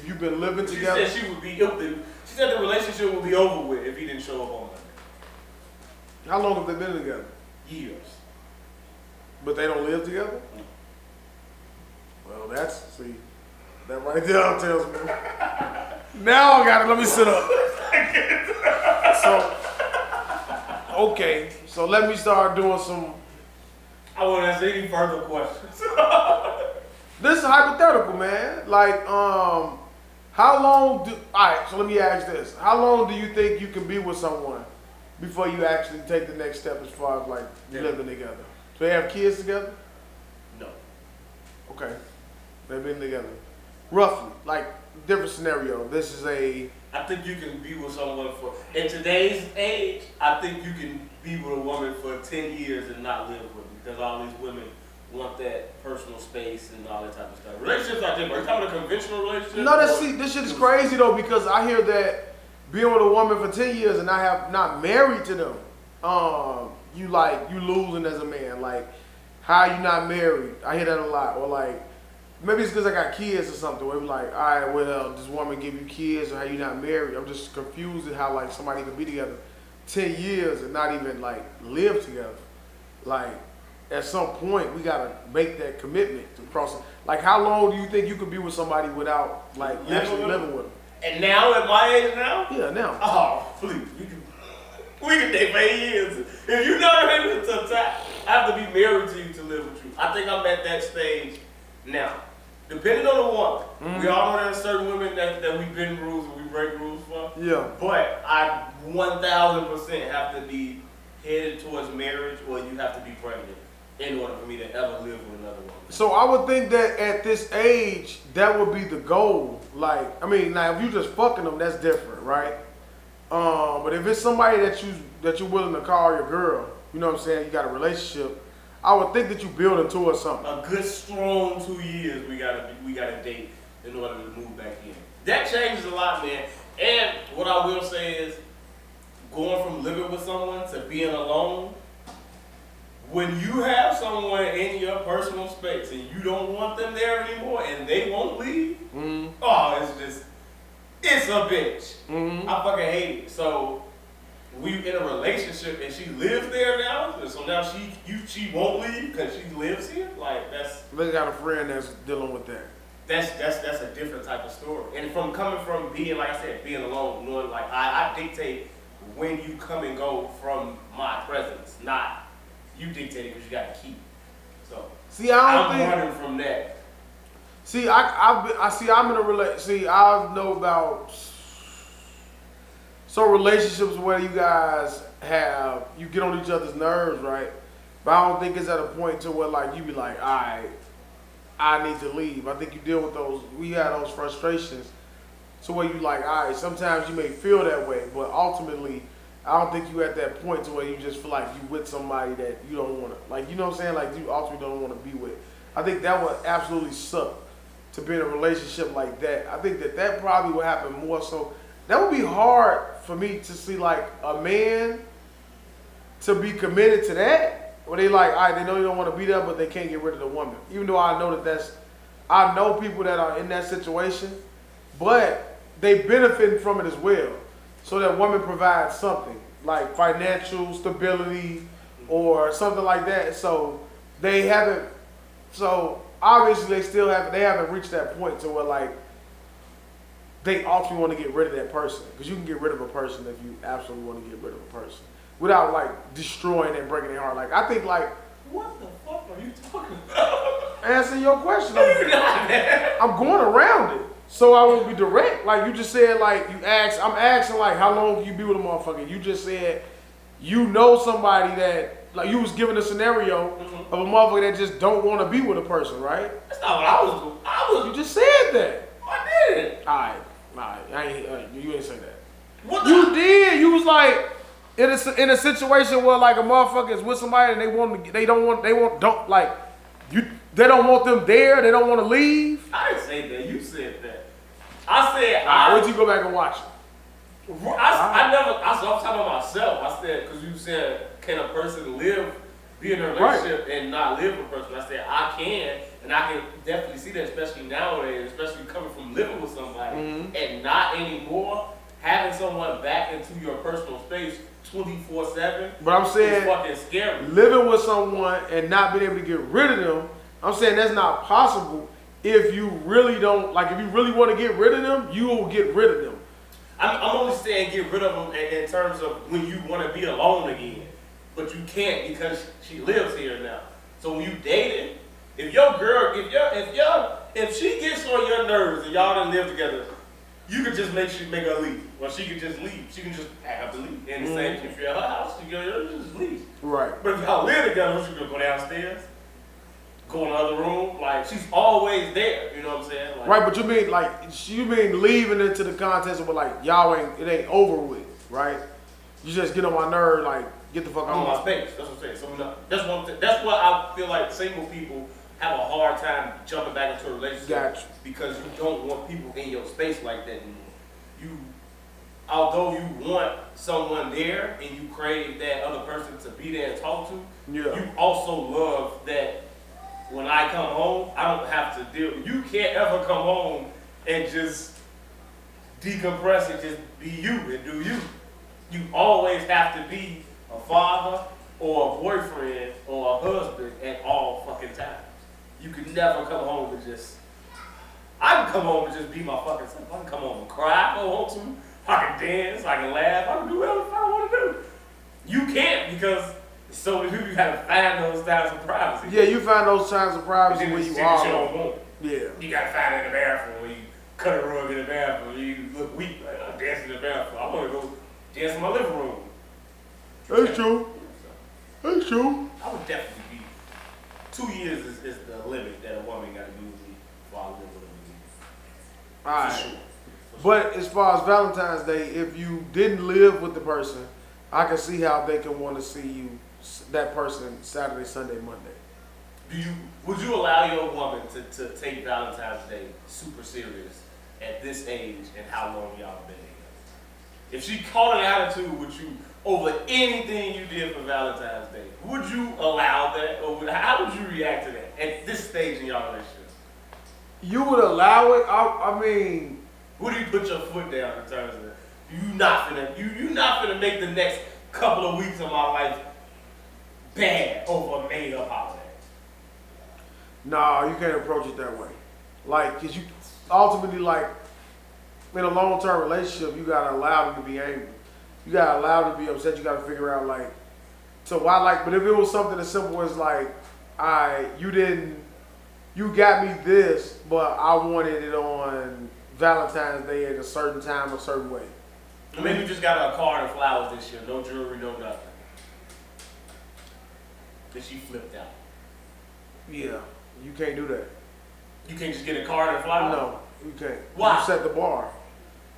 you've been living together. She said she said the relationship would be over with if he didn't show up on Monday. How long have they been together? Years. But they don't live together? Well, that right there tells me. Now I got it. Let me sit up. Okay. So let me start doing some. I won't ask any further questions. This is hypothetical, man. Like, how long do? All right. So let me ask this: how long do you think you can be with someone before you actually take the next step as far as like living together? So they have kids together? No. Okay. They've been together. Roughly, like different scenario. This is I think you can be with someone in today's age. I think you can be with a woman for 10 years and not live with them because all these women want that personal space and all that type of stuff. Relationships are different. Are you talking about a conventional relationship? No, this shit is crazy though because I hear that being with a woman for 10 years and not married to them, you losing as a man. Like, how you not married? I hear that a lot. Or like, maybe it's because I got kids or something. Where it's like, all right, well, this woman give you kids, or how you not married? I'm just confused at how like somebody can be together 10 years and not even like live together. Like, at some point, we gotta make that commitment to cross. Like, how long do you think you could be with somebody without like actually living with them? And now, at my age now? Yeah, now. Oh, please, we can date for 8 years. If you're not ready to I have to be married to you to live with you. I think I'm at that stage now. Depending on the woman, we all know there's certain women that we bend rules and we break rules for. Yeah. But I 1,000% have to be headed towards marriage, or you have to be pregnant in order for me to ever live with another woman. So I would think that at this age, that would be the goal. Like, I mean, now if you just fucking them, that's different, right? But if it's somebody that you're willing to call your girl, you know what I'm saying? You got a relationship. I would think that you building towards something. A good strong 2 years we gotta date in order to move back in. That changes a lot, man. And what I will say is, going from living with someone to being alone, when you have someone in your personal space and you don't want them there anymore and they won't leave, it's a bitch. I fucking hate it. So we in a relationship and she lives there now, so now she won't leave because she lives here. Like they got a friend that's dealing with that. That's a different type of story. And coming from being, like I said, being alone, knowing like I dictate when you come and go from my presence, not you dictate it because you got to keep. So I'm running from that. See, I'm in a relationship. See, I know about relationships where you guys you get on each other's nerves, right? But I don't think it's at a point to where like you be like, all right, I need to leave. I think you deal with those. We had those frustrations, to where you like, all right. Sometimes you may feel that way, but ultimately, I don't think you at that point to where you just feel like you with somebody that you don't want to, like, you know what I'm saying? Like, you ultimately don't want to be with. I think that would absolutely suck to be in a relationship like that. I think that probably would happen more so. That would be hard for me to see, like, a man to be committed to that. Where they like, all right, they know you don't want to be there, but they can't get rid of the woman. Even though I know I know people that are in that situation, but they benefit from it as well. So that woman provides something, like financial stability or something like that. So they haven't, so obviously they haven't reached that point to where like, they ultimately want to get rid of that person. Because you can get rid of a person if you absolutely want to get rid of a person. Without like destroying and breaking their heart. Like, I think like, what the fuck are you talking about? Answer your question. I'm going around it. So I won't be direct. Like you just said, like I'm asking like how long can you be with a motherfucker? You just said you know somebody that, like you was giving a scenario of a motherfucker that just don't want to be with a person, right? That's not what I was. You just said that. I did. Alright. You ain't say that. What you did. You was like in a situation where like a motherfucker is with somebody and they don't want them there. They don't want to leave. I didn't say that. You said that. I said. Wait till you go back and watch it. I was talking about myself. I said because you said can a person live be in a relationship and not live with a person. I said I can, and I can definitely see that, especially nowadays, especially coming from living with somebody and not anymore having someone back into your personal space 24/7. But I'm saying, is fucking scary. Living with someone and not being able to get rid of them, I'm saying that's not possible. If you really don't, like, if you really want to get rid of them, you will get rid of them. I'm only saying get rid of them in terms of when you want to be alone again. But you can't because she lives here now. So when you dating, if your girl, if she gets on your nerves and y'all done live together, you could just make her leave. Or she could just leave. She can just have to leave. And the same if you're at her house, she can just leave. Right. But if y'all live together, she's gonna go downstairs, go in the other room. Like, she's always there. You know what I'm saying? Like, right, but you mean leaving into the contest of like it ain't over with, right? You just get on my nerve, like, get the fuck I'm on my space. That's what I'm saying. So that's what I feel like single people have a hard time jumping back into a relationship. Gotcha. Because you don't want people in your space like that anymore. Although you want someone there and you crave that other person to be there and talk to, you also love that when I come home, I don't have to deal. You can't ever come home and just decompress and just be you and do you. You always have to be a father or a boyfriend or a husband at all fucking times. You can never come home and just. I can come home and just be my fucking self. I can come home and cry if I want to. I can dance. I can laugh. I can do whatever I want to do. You can't because so many people, you gotta find those times of privacy. Yeah, you find those times of privacy when you are. You don't want. Yeah. You gotta find it in the bathroom when you cut a rug in the bathroom. You look weak. Like, I'm dancing in the bathroom. I want to go dance in my living room. That's true. That's true. I would definitely be. 2 years is the limit that a woman got to be with me before I live with her. All right. For sure. But as far as Valentine's Day, if you didn't live with the person, I can see how they can want to see you, that person, Saturday, Sunday, Monday. Would you allow your woman to take Valentine's Day super serious at this age and how long y'all been together? If she caught an attitude with you over anything you did for Valentine's Day, would you allow that, or how would you react to that at this stage in y'all relationship? You would allow it? I mean, where do you put your foot down in terms of you not finna make the next couple of weeks of my life bad over a made up holiday? No, you can't approach it that way. Like, cause you ultimately, like, in a long-term relationship, you gotta allow them to be angry. You gotta allow them to be upset. You gotta figure out, like, so why, like, but if it was something as simple as like, you got me this, but I wanted it on Valentine's Day at a certain time, a certain way. Maybe you just got a card and flowers this year, no jewelry, no nothing. Then she flipped out. Yeah, you can't do that. You can't just get a card and flowers? No, you can't. Why? You set the bar.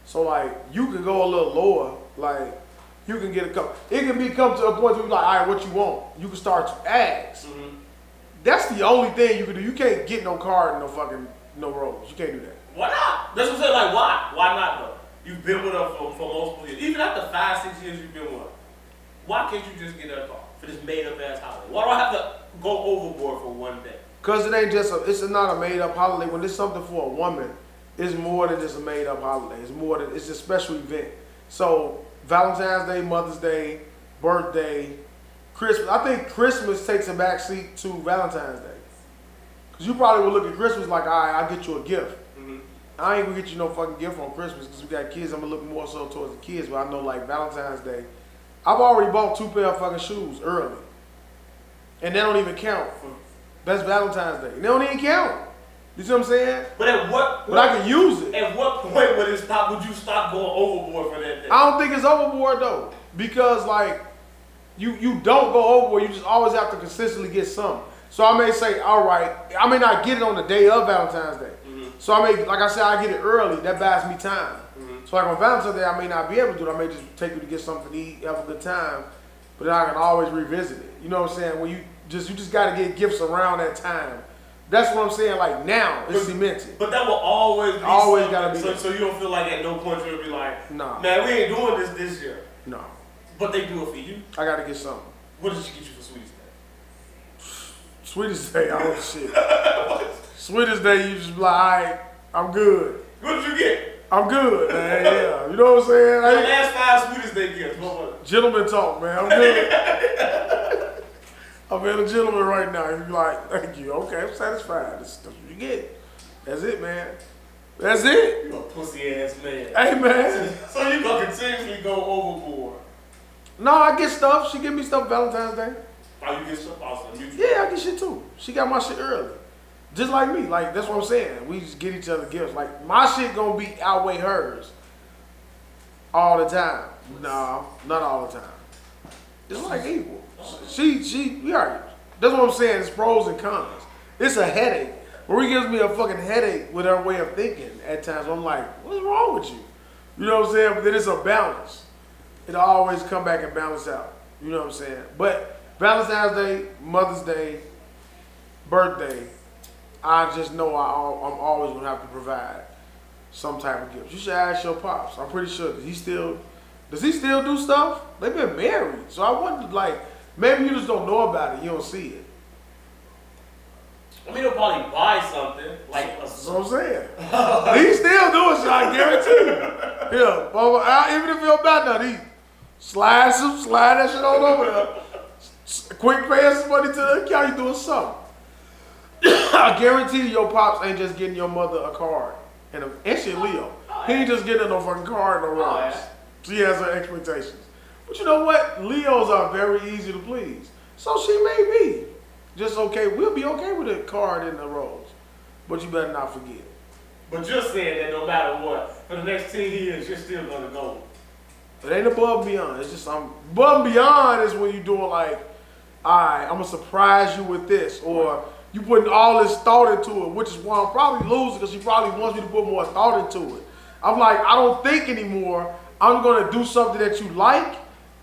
So, like, you can go a little lower. Like, you can get a couple. It can come to a point where you're like, all right, what you want? You can start to ask. Mm-hmm. That's the only thing you can do. You can't get no card and no rose. You can't do that. Why not? That's what I'm saying. Like, why? Why not, though? You've been with her for multiple years. Even after 5-6 years you've been with her. Why can't you just get her a card for this made-up-ass holiday? Why do I have to go overboard for one day? Because it ain't just it's not a made-up holiday. When it's something for a woman, it's more than just a made-up holiday. It's a special event. So, Valentine's Day, Mother's Day, birthday, Christmas. I think Christmas takes a back seat to Valentine's Day. Because you probably would look at Christmas like, all right, I'll get you a gift. Mm-hmm. I ain't going to get you no fucking gift on Christmas because we got kids. I'm going to look more so towards the kids. But I know, like, Valentine's Day, I've already bought 2 pair of fucking shoes early. And they don't even count. That's Valentine's Day. They don't even count. You see what I'm saying? But at what point? But I can use it. At what point would you stop going overboard for that day? I don't think it's overboard though. Because like you don't go overboard, you just always have to consistently get something. So I may say, all right, I may not get it on the day of Valentine's Day. Mm-hmm. So I may, like I said, I get it early, that buys me time. Mm-hmm. So like on Valentine's Day, I may not be able to do it. I may just take you to get something to eat, have a good time, but then I can always revisit it. You know what I'm saying? When you just gotta get gifts around that time. That's what I'm saying. Like now, it's cemented. But that will always be. Always gotta be. So you don't feel like at no point you'll be like, nah, man, we ain't doing this year. No. But they do it for you. I gotta get something. What did she get you for Sweetest Day? Sweetest day, oh shit. Sweetest day, you just be like, all right, I'm good. What did you get? I'm good, man. Yeah, you know what I'm saying? The last 5 sweetest day gifts. What was it? Gentleman talk, man. I'm good. I'm being a gentleman right now. You be like, thank you. Okay, I'm satisfied. That's what you get. That's it, man. That's it. You a pussy ass man. Hey, man. So you gonna continuously go overboard? No, I get stuff. She give me stuff Valentine's Day. Oh, you get stuff also? Yeah, I get shit too. She got my shit early. Just like me. Like, that's what I'm saying. We just get each other gifts. Like, my shit gonna be outweigh hers all the time. No, not all the time. It's like equal. We are. That's what I'm saying. It's pros and cons. It's a headache. Marie gives me a fucking headache with her way of thinking at times. I'm like, what's wrong with you? You know what I'm saying? But then it's a balance. It'll always come back and balance out. You know what I'm saying? But Valentine's Day, Mother's Day, birthday, I just know I'm always going to have to provide some type of gift. You should ask your pops. I'm pretty sure. Does he still do stuff? They've been married. So I wonder, like, maybe you just don't know about it. You don't see it. I mean, he'll probably buy something. Like That's what I'm saying. He still doing shit, I guarantee you. Yeah, well, even if he don't buy nothing, he slide that shit on over there. Quick paying some money to the account, you doing something. I guarantee you your pops ain't just getting your mother a card. And she Leo. He ain't just getting no fucking card no rocks. She has her expectations. But you know what? Leos are very easy to please. So she may be. Just okay. We'll be okay with a card in the rose. But you better not forget. But you're saying that no matter what, for the next 10 years, you're still gonna go. It ain't above and beyond. It's just above and beyond is when you're doing like, all right, I'm gonna surprise you with this, or you putting all this thought into it, which is why I'm probably losing because she probably wants me to put more thought into it. I'm like, I don't think anymore. I'm gonna do something that you like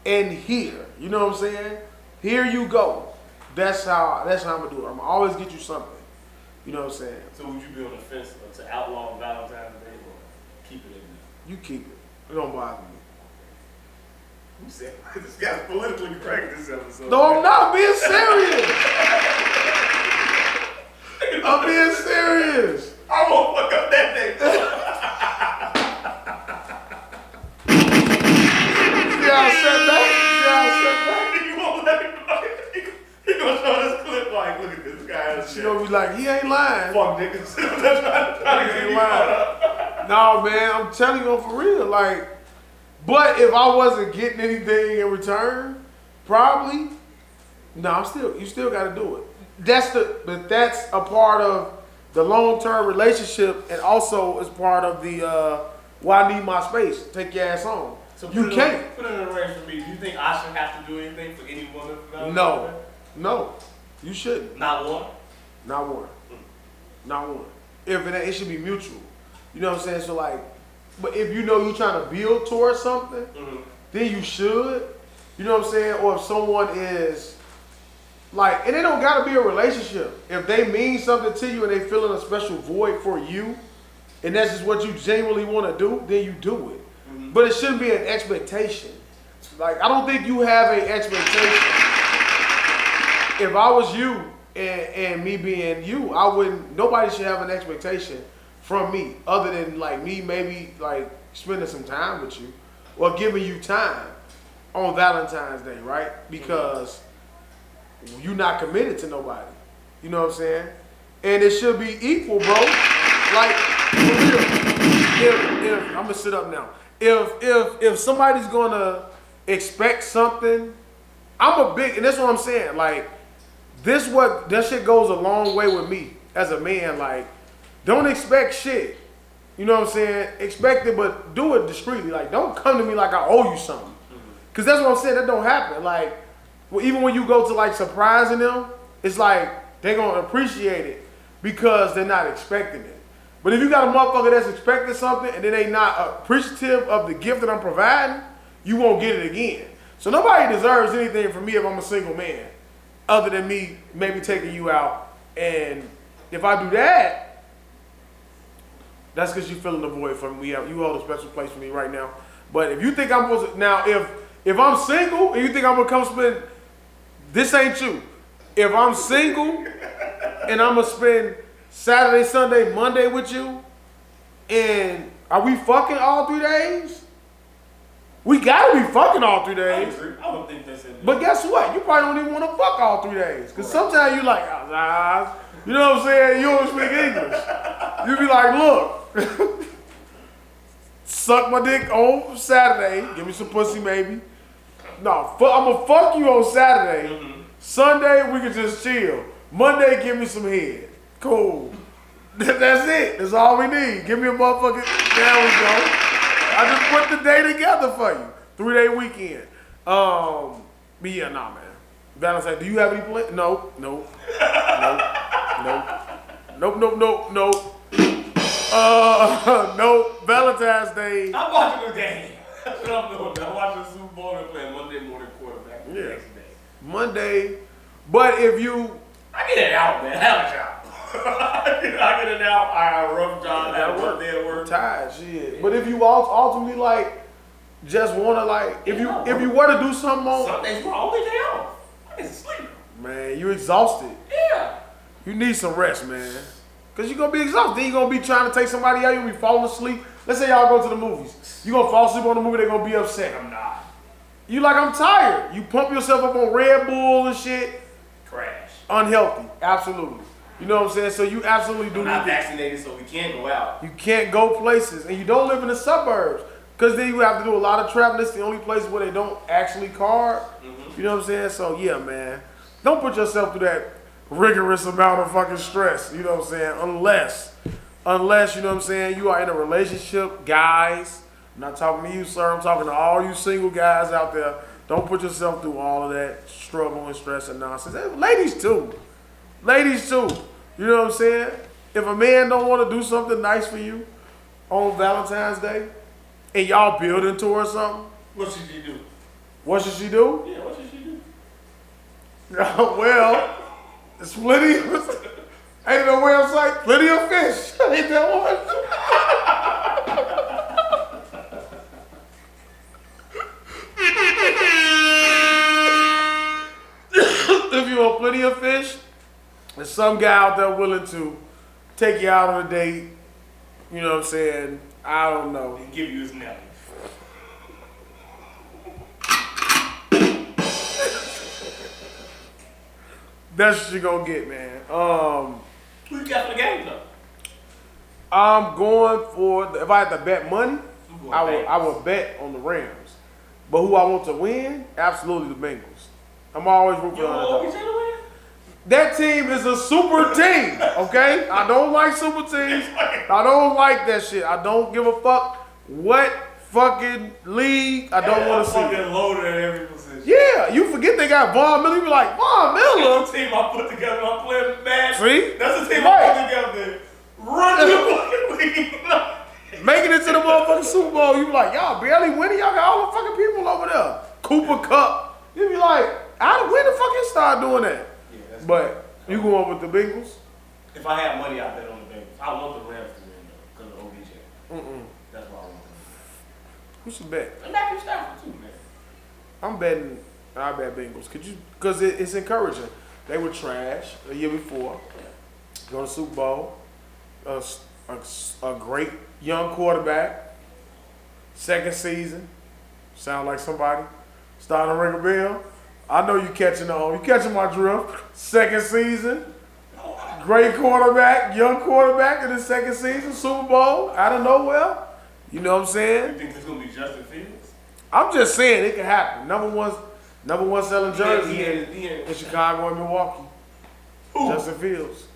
and hear. You know what I'm saying? Here you go. That's how I'm gonna do it. I'm gonna always get you something. You know what I'm saying? So would you be on the fence to outlaw Valentine's Day or keep it in there? You keep it. It don't bother me. You said this guy's politically correct this episode. No, I'm not being serious. I'm being serious. I won't fuck up that day. See how I said that? You won't let him know. He gonna show this clip like, look at this guy. She gonna be like, he ain't lying. Fuck niggas. He ain't lying. No, man, I'm telling you for real. Like, but if I wasn't getting anything in return, probably, no, you still gotta do it. But that's a part of the long-term relationship, and also is part of the why I need my space. Take your ass home. So you can't. Put it in a range for me. Do you think I should have to do anything for any woman? No, you shouldn't. Not one. Not one. Not one. It should be mutual. You know what I'm saying? So like, but if you know you're trying to build towards something, then you should. You know what I'm saying? Or if someone is like, and it don't gotta be a relationship. If they mean something to you and they feel in a special void for you, and that's just what you genuinely want to do, then you do it. But it shouldn't be an expectation. Like, I don't think you have an expectation. If I was you and me being you, nobody should have an expectation from me other than like me maybe like spending some time with you or giving you time on Valentine's Day, right? Because you're not committed to nobody. You know what I'm saying? And it should be equal, bro. Like, for real. If I'm gonna sit up now. If somebody's gonna expect something, and that's what I'm saying. Like, that shit goes a long way with me as a man. Like, don't expect shit. You know what I'm saying? Expect it, but do it discreetly. Like, don't come to me like I owe you something. Cause that's what I'm saying. That don't happen. Like, even when you go to like surprising them, it's like they're gonna appreciate it because they're not expecting it. But if you got a motherfucker that's expecting something and then they not appreciative of the gift that I'm providing, you won't get it again. So nobody deserves anything from me if I'm a single man, other than me maybe taking you out. And if I do that, that's because you're filling the void for me. You hold a special place for me right now. But if you think I'm supposed to, now if I'm single and you think I'm gonna come spend, this ain't you. If I'm single and I'm gonna spend Saturday, Sunday, Monday with you, and are we fucking all 3 days? We gotta be fucking all 3 days. I don't think that's it. But guess what? You probably don't even want to fuck all 3 days. Because sometimes you like, you know what I'm saying? You don't speak English. You be like, look, suck my dick on Saturday. Give me some pussy maybe. No, I'm going to fuck you on Saturday. Mm-hmm. Sunday, we can just chill. Monday, give me some head. Cool. That's it. That's all we need. Give me a motherfucking, there we go. I just put the day together for you. 3-day weekend. But yeah, nah, man. Valentine's, do you have any plans? No. Nope. No. Valentine's Day. I'm watching the game. That's what I'm doing. I'm watching the Super Bowl and playing Monday morning quarterback the next day. Monday. But if you... I get it out, man. I have a job. I get it out. I have a rough job. I have a rough day at work. Tired, shit. Yeah. But if you ultimately like, just wanna like, if you were to do something on Sunday's my only day off. I get to sleep. Man, you exhausted. Yeah. You need some rest, man. Cause you're gonna be exhausted. Then you're gonna be trying to take somebody out. You'll be falling asleep. Let's say y'all go to the movies. You gonna fall asleep on the movie. They're gonna be upset. I'm not. You like, I'm tired. You pump yourself up on Red Bull and shit. Crash. Unhealthy. Absolutely. You know what I'm saying? So you absolutely do. I'm not vaccinated, so we can't go out. You can't go places, and you don't live in the suburbs, because then you have to do a lot of traveling. It's the only place where they don't actually card. Mm-hmm. You know what I'm saying? So yeah, man, don't put yourself through that rigorous amount of fucking stress. You know what I'm saying? Unless you know what I'm saying, you are in a relationship, guys. I'm not talking to you, sir. I'm talking to all you single guys out there. Don't put yourself through all of that struggle and stress and nonsense. And ladies too. Ladies too. You know what I'm saying? If a man don't want to do something nice for you on Valentine's Day and y'all building towards something, what should she do? What should she do? Yeah, what should she do? Well, it's plenty. Ain't no website, plenty of fish. Ain't that one? If you want plenty of fish, there's some guy out there willing to take you out on a date. You know what I'm saying? I don't know. And give you his Nelly. That's what you're gonna get, man. Who you got for the game though? I'm going for if I had to bet money, I would bet on the Rams. But who I want to win? Absolutely the Bengals. I'm always rooting for the underdog. That team is a super team, okay? I don't like super teams. I don't like that shit. I don't give a fuck what fucking league I don't want to see. Fucking loaded at every position. Yeah, you forget they got Von Miller. You be like, Von Miller? That's the team I put together. I'm playing bad. See? That's the team I put together. Run the fucking league. Making it to the motherfucking Super Bowl, you be like, y'all barely winning. Y'all got all the fucking people over there. Cooper Cup. You be like, when the fuck you start doing that? Yeah, but you going with the Bengals? If I had money, I'd bet on the Bengals. I want the Rams to win though, because of OBJ. That's why I want them. Who should bet? And Matthew Stafford too, man. I'm betting. I bet Bengals. Because it's encouraging. They were trash the year before. Go to Super Bowl. A great young quarterback. Second season. Sound like somebody starting to ring a bell. I know you catching on. You catching my drift. Second season. Great quarterback. Young quarterback in his second season. Super Bowl. Out of nowhere. You know what I'm saying? You think it's going to be Justin Fields? I'm just saying it can happen. Number one selling jersey in Chicago and Milwaukee. Who? Justin Fields.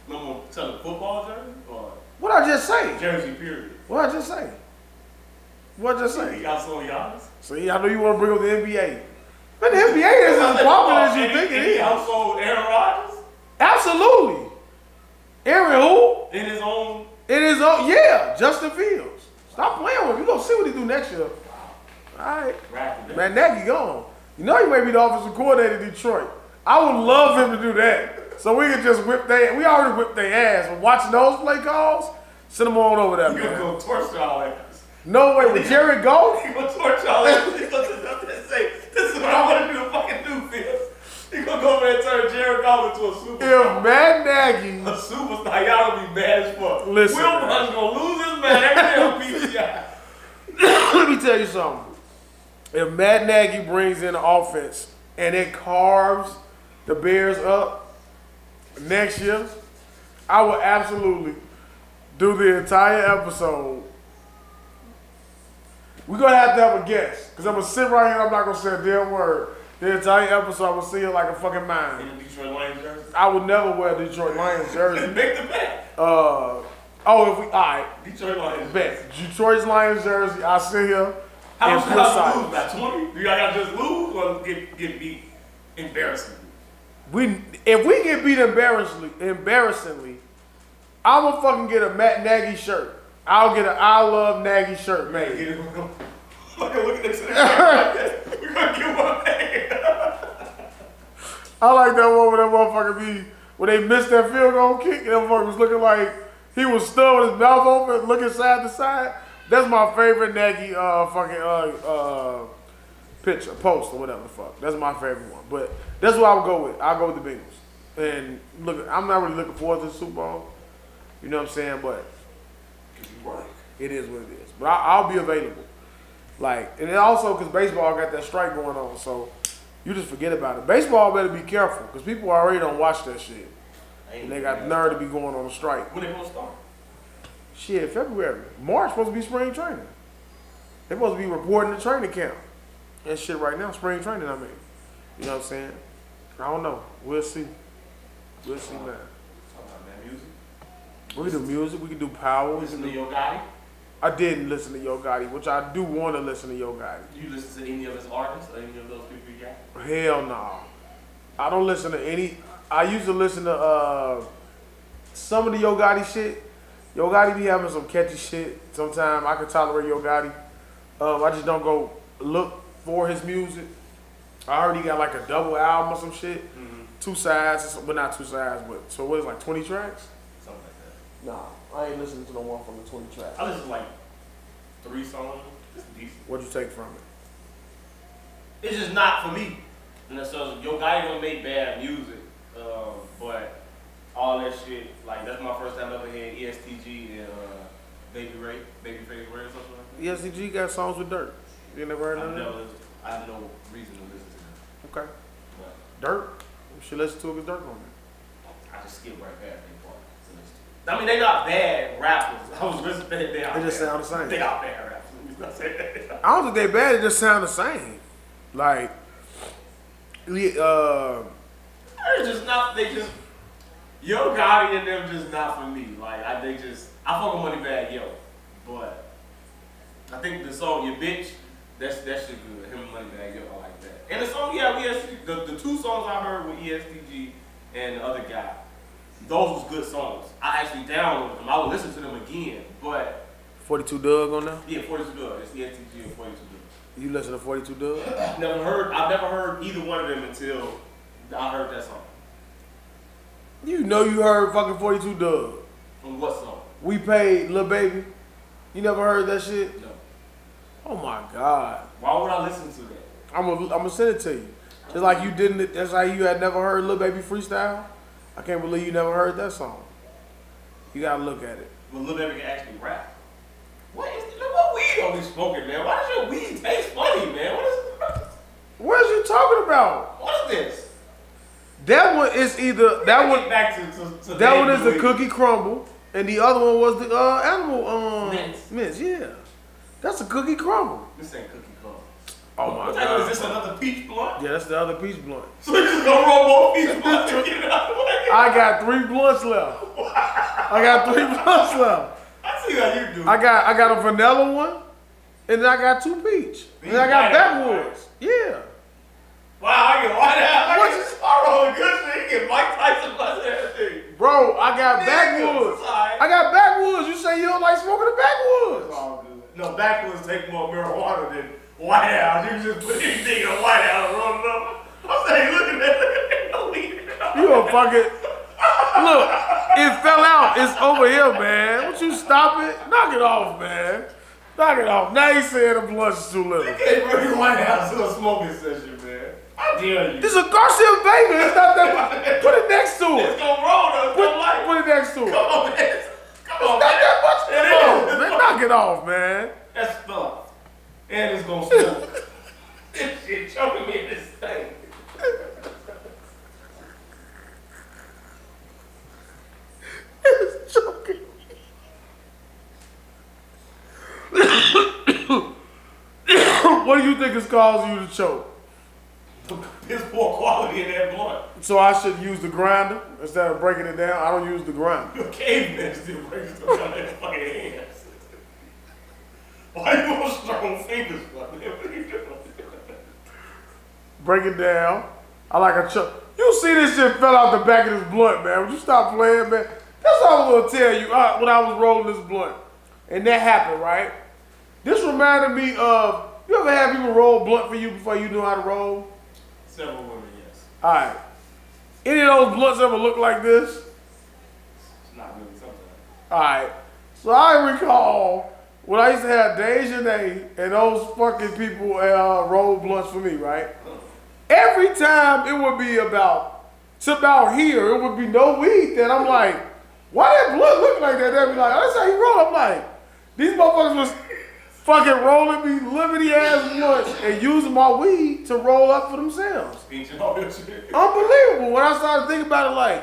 Number one selling football jersey? Or What'd I just say? jersey, period. What'd I just say? What'd I just say? He got so Giannis. See, I know you want to bring up the NBA. But the NBA isn't as popular as you think it is. He outsold Aaron Rodgers? Absolutely. Aaron who? In his own, yeah, Justin Fields. Stop playing with him. You gonna see what he do next year. All right. Man, Nagy gone. You know he may be the offensive coordinator in Detroit. I would love him to do that. So we could just we already whipped their ass. But watching those play calls, send them on over there, man. You're going to go torch y'all ass. No way. With Jared Goff? He's going to torch y'all ass. He's going to say, this is what I want to do to fucking do, Fields. He's going to go over over there turn Jared Goff into a superstar. If Matt Nagy, A superstar, y'all gonna be mad as fuck. Listen, Wilburn's gonna lose his man every day on PCI. let me tell you something. If Matt Nagy brings in an offense and it carves the Bears up next year, I will absolutely do the entire episode. We're gonna have a guest, because I'm gonna sit right here and I'm not gonna say a damn word. The entire episode, I'm gonna see it like a fucking mime. In the Detroit Lions jersey? I would never wear a Detroit Lions jersey. Make the bet. Alright. Detroit Lions. Bet. Detroit Lions jersey, I sit here. How much and y'all silence. lose? By 20? Do y'all gotta just lose or get beat embarrassingly? If we get beat embarrassingly, I'm gonna fucking get a Matt Nagy shirt. I'll get an I Love Nagy shirt made. Get it. Look at this. We're gonna get one made. I like that one where that motherfucker be, when they missed that field goal kick, and that motherfucker was looking like he was stunned with his mouth open, looking side to side. That's my favorite Nagy picture, post or whatever the fuck. That's my favorite one. But that's what I would go with. I'll go with the Bengals. And look, I'm not really looking forward to the Super Bowl. You know what I'm saying? But Right. it is what it is. But I'll be available. Like, and then also because baseball got that strike going on, so you just forget about it. Baseball better be careful because people already don't watch that shit. And they got the nerve to be going on a strike. When they gonna start? Shit, February. March supposed to be spring training. They supposed to be reporting the training camp. And shit right now, spring training, I mean. You know what I'm saying? I don't know. We'll see. We'll see, man. Talking about that music. We can do music. We can do power. Listen to Yo Gotti? I didn't listen to Yo Gotti, which I do want to listen to Yo Gotti. You listen to any of his artists or any of those people you got? Hell no. I don't listen to any. I used to listen to some of the Yo Gotti shit. Yo Gotti be having some catchy shit. Sometimes I can tolerate Yo Gotti. I just don't go look for his music. I heard he got like a double album or some shit. Mm-hmm. 2 sides, but not 2 sides, but so what is it, like 20 tracks? Something like that. Nah, I ain't listening to no one from the 20 tracks. I listen to like 3 songs. It's decent. What'd you take from it? It's just not for me. And so Yo Gotti don't make bad music, but all that shit, like that's my first time ever hearing ESTG and Babyface Ray or something like that. ESTG got songs with Durk. You never heard of that? I have no reason to listen to them. Okay. But Durk? You should listen to it with Durk on it. I just skip right past that part to listen to. I mean, they not bad rappers. I was listening to them. They just sound the same. They are bad rappers. Let me not say that. I don't think they bad, they just sound the same. Like, It's just not, they just, Yo Gotti and them just not for me. Like, I fuck with Moneybagg Yo, but I think the song Your Bitch, that shit good. Him and Moneybagg Yo, I like that. And the song, yeah, the 2 songs I heard with ESTG and the other guy, those was good songs. I actually downloaded them. I would listen to them again, but 42 Doug on there? yeah, 42 Doug. It's ESTG and 42 Doug. You listen to 42 Doug? I've never heard either one of them until I heard that song. You know you heard fucking 42 Doug. From what song? We Paid Lil Baby. You never heard that shit? No. Oh my God. Why would I listen to that? I'm gonna send it to you. Just like you didn't, that's like you had never heard Lil Baby freestyle. I can't believe you never heard that song. You gotta look at it. Well, Lil Baby can actually rap. What weed are we smoking, man? Why does your weed taste funny, man? What is you talking about? What is this? That one is either that one. Back to That one is the cookie crumble, and the other one was the animal Mints. Yeah, that's a cookie crumble. This ain't cookie crumble. Oh my What God. is this, another peach blunt? Yeah, that's the other peach blunt. So you just gonna roll more peach blunts and get it out of the way? I got 3 blunts left. I got 3 blunts left. I see how you do. I got a vanilla one, and then I got 2 peach, and then I got backwoods. Yeah. Wow, I get white out. What is rolling good shit? You get Mike Tyson plus everything. Bro, I got backwoods. Right. I got backwoods. You say you don't like smoking the It's backwoods. all good. No, backwoods take more marijuana than White House. You just put anything in a White House and roll it up. I'm saying, look at that. No weed. You a fucking look. It fell out. It's over here, man. Won't you stop it? Knock it off, man. Knock it off. Now you saying the blunt's too little. You can't bring White House to a smoking session, man. I I dare you. This is a Garcia Vega. It's not that. Put it next to it. It's gonna roll though. Put it next to it. Come on, man. Come on, Not man. that much. It Come is. on, man. Knock it off, man. That's stuff. And it's gonna smoke. This shit choking me in this thing. It's choking. What do you think is causing you to choke? There's poor quality in that blunt. So I should use the grinder instead of breaking it down? I don't use the grinder. You're a caveman still breaking stuff out of their fucking hands. Why you want strong fingers, man? What are you doing? Break it down. I like a choke. You see this shit fell out the back of this blunt, man. Would you stop playing, man? That's what I was gonna tell you when I was rolling this blunt. And that happened, right? This reminded me of, you ever have people roll blunt for you before you knew how to roll? Several women, yes. Alright. Any of those blunts ever look like this? It's not really sometimes. Alright. So I recall when I used to have Daeo and those fucking people roll blunts for me, right? Every time it would be about here, it would be no weed. Then I'm like, why that blunt look like that? They'd be like, oh, that's how you roll. I'm like, these motherfuckers was fucking rolling me liberty ass blunts and using my weed to roll up for themselves. Unbelievable. When I started thinking about it, like,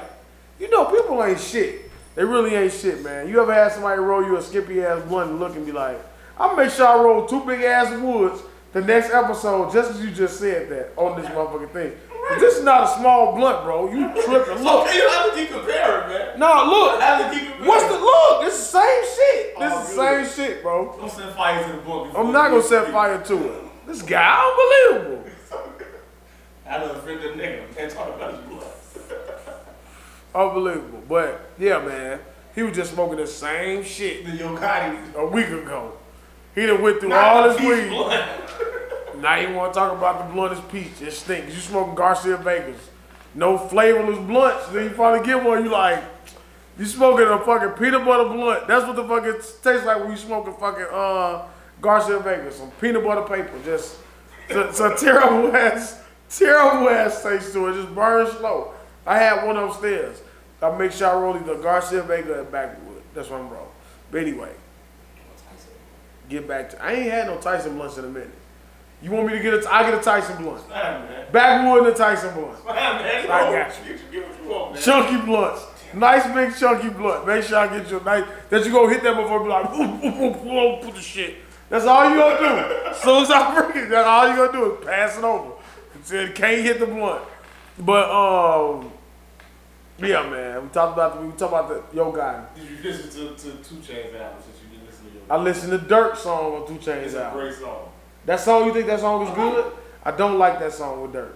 you know, people ain't shit. They really ain't shit, man. You ever had somebody roll you a skippy ass blunt and look and be like, I'll make sure I roll 2 big ass woods the next episode just as you just said that on this motherfucking thing. But this is not a small blunt, bro. You tripping. Look. Okay, how did you compare it, man? No, look. How did you compare What's it? the look? This is the same shit. This Oh, is the same shit, bro. Don't set fire to the book. I'm not gonna set fire to it. This guy, unbelievable. I done offended a nigga. Can't talk about his blood. Unbelievable. But yeah, man. He was just smoking the same shit The Yo Gotti. a week ago. He done went through Not all the his peach weed. blunt. Now you want to talk about the blunt is peach. It stinks. You smoking Garcia Vegas. No flavorless blunts. Then you finally get one, you like, you smoking a fucking peanut butter blunt. That's what the fuck it tastes like when you smoking fucking Garcia Vegas. Some peanut butter paper. Just, it's a terrible ass taste to it. Just burns slow. I had one upstairs. I make sure I roll either Garcia Vega or backwood. That's what I'm rolling. But anyway, get back to, I ain't had no Tyson blunts in a minute. You want me to get I get a Tyson blunt. Fine, man. Backwood and a Tyson blunt. Fine, man. I got you. Get what you want, man. Chunky blunts. Nice big chunky blunt. Make sure I get you a nice, that you go hit that before be like, put the shit. That's all you gonna do. As soon as I bring it, that's all you gonna do is pass it over. Said can't hit the blunt. But yeah, man. We talked about the Yo Gotti. Did you listen to 2 Chainz album since you didn't listen to Yo Gotti? I listened to Durk song on 2 Chainz It's a album. great song. That song, you think that song was good? I don't like that song with Durk.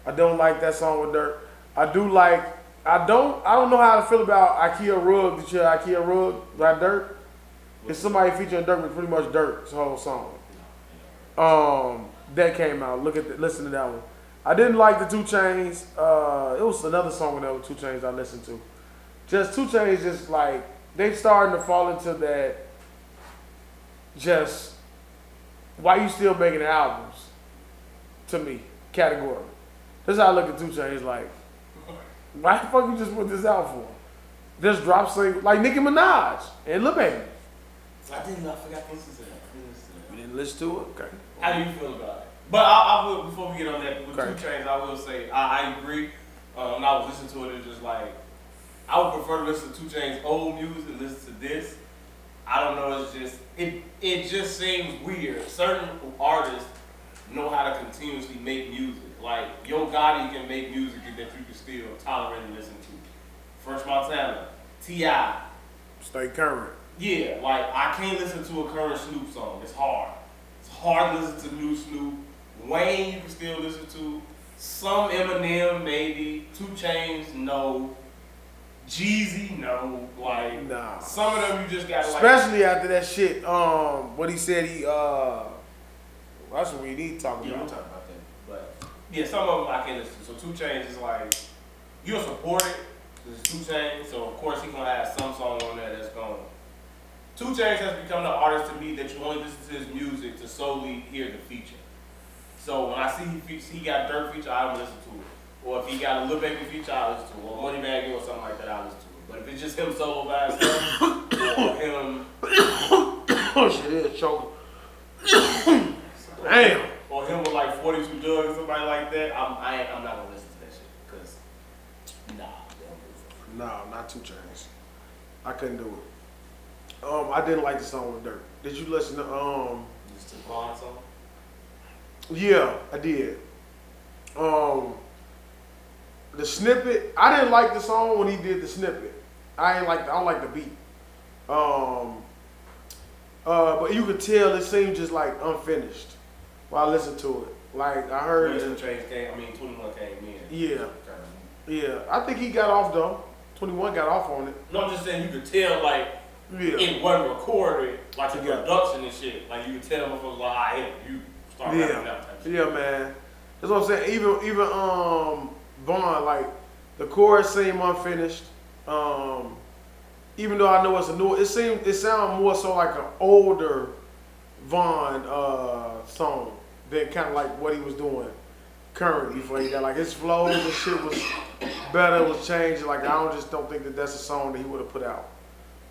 I don't like that song with Durk. I don't know how to feel about IKEA Rug. Did you hear IKEA Rug by Durk? It's somebody featuring Durk, but pretty much Durk's whole song. That came out. Listen to that one. I didn't like the 2 Chainz. It was another song that was 2 Chainz I listened to. Just 2 Chainz, just like they starting to fall into that. Just why you still making albums? To me, category. That's how I look at 2 Chainz. Like, why the fuck you just put this out for? Just drop single like Nicki Minaj and Lil Baby. I forgot to listen to that. You didn't listen to it? Okay. How do you feel about it? But I will, before we get on that, with Okay. 2 Chainz, I will say, I agree. When I was listening to it, it's just like, I would prefer to listen to 2 Chainz old music and listen to this. I don't know, it's just, it just seems weird. Certain artists know how to continuously make music. Like, Yo Gotti can make music that you can still tolerate and listen to. First Montana, T.I. Stay current. Yeah, like, I can't listen to a current Snoop song. It's hard. It's hard to listen to new Snoop. Wayne you can still listen to. Some Eminem maybe. 2 Chainz, no. Jeezy, no. Like, nah. Some of them you just gotta like. Especially after that shit, what he said that's what we need to talk about. Yeah, we'll talk about that. But yeah, some of them I can't listen to. So 2 Chainz is like, you'll support it. It's 2 Chainz, so of course he's gonna have some song on there that's going. 2 Chainz has become the artist to me that you only listen to his music to solely hear the feature. So when I see he got Durk feature, I don't listen to it. Or if he got a Lil Baby feature, I listen to it. Or Moneybagg or something like that, I listen to it. But if it's just him solo by himself, or him, oh shit, it's choking. Damn. Or him with like 42 Durk or somebody like that, I'm not gonna listen to that shit. Cause nah, not 2 Chainz. I couldn't do it. I didn't like the song with Durk. Did you listen to Just to Vaughn song? Yeah, I did. The snippet, I didn't like the song when he did the snippet. I don't like the beat. But you could tell it seemed just like unfinished while I listened to it. Like I heard 21 came in. Yeah. Yeah. I think he got off though. 21 got off on it. No, I'm just saying you could tell like it wasn't recorded like the production and shit. Like you could tell him it was like, you start rapping that type shit. Yeah, man. That's what I'm saying. Even Vaughn, like the chorus seemed unfinished. Even though I know it's a new, it sounded more so like an older Vaughn song than kind of like what he was doing currently before he got like his flows and shit was better, was changed. Like I don't think that that's a song that he would have put out.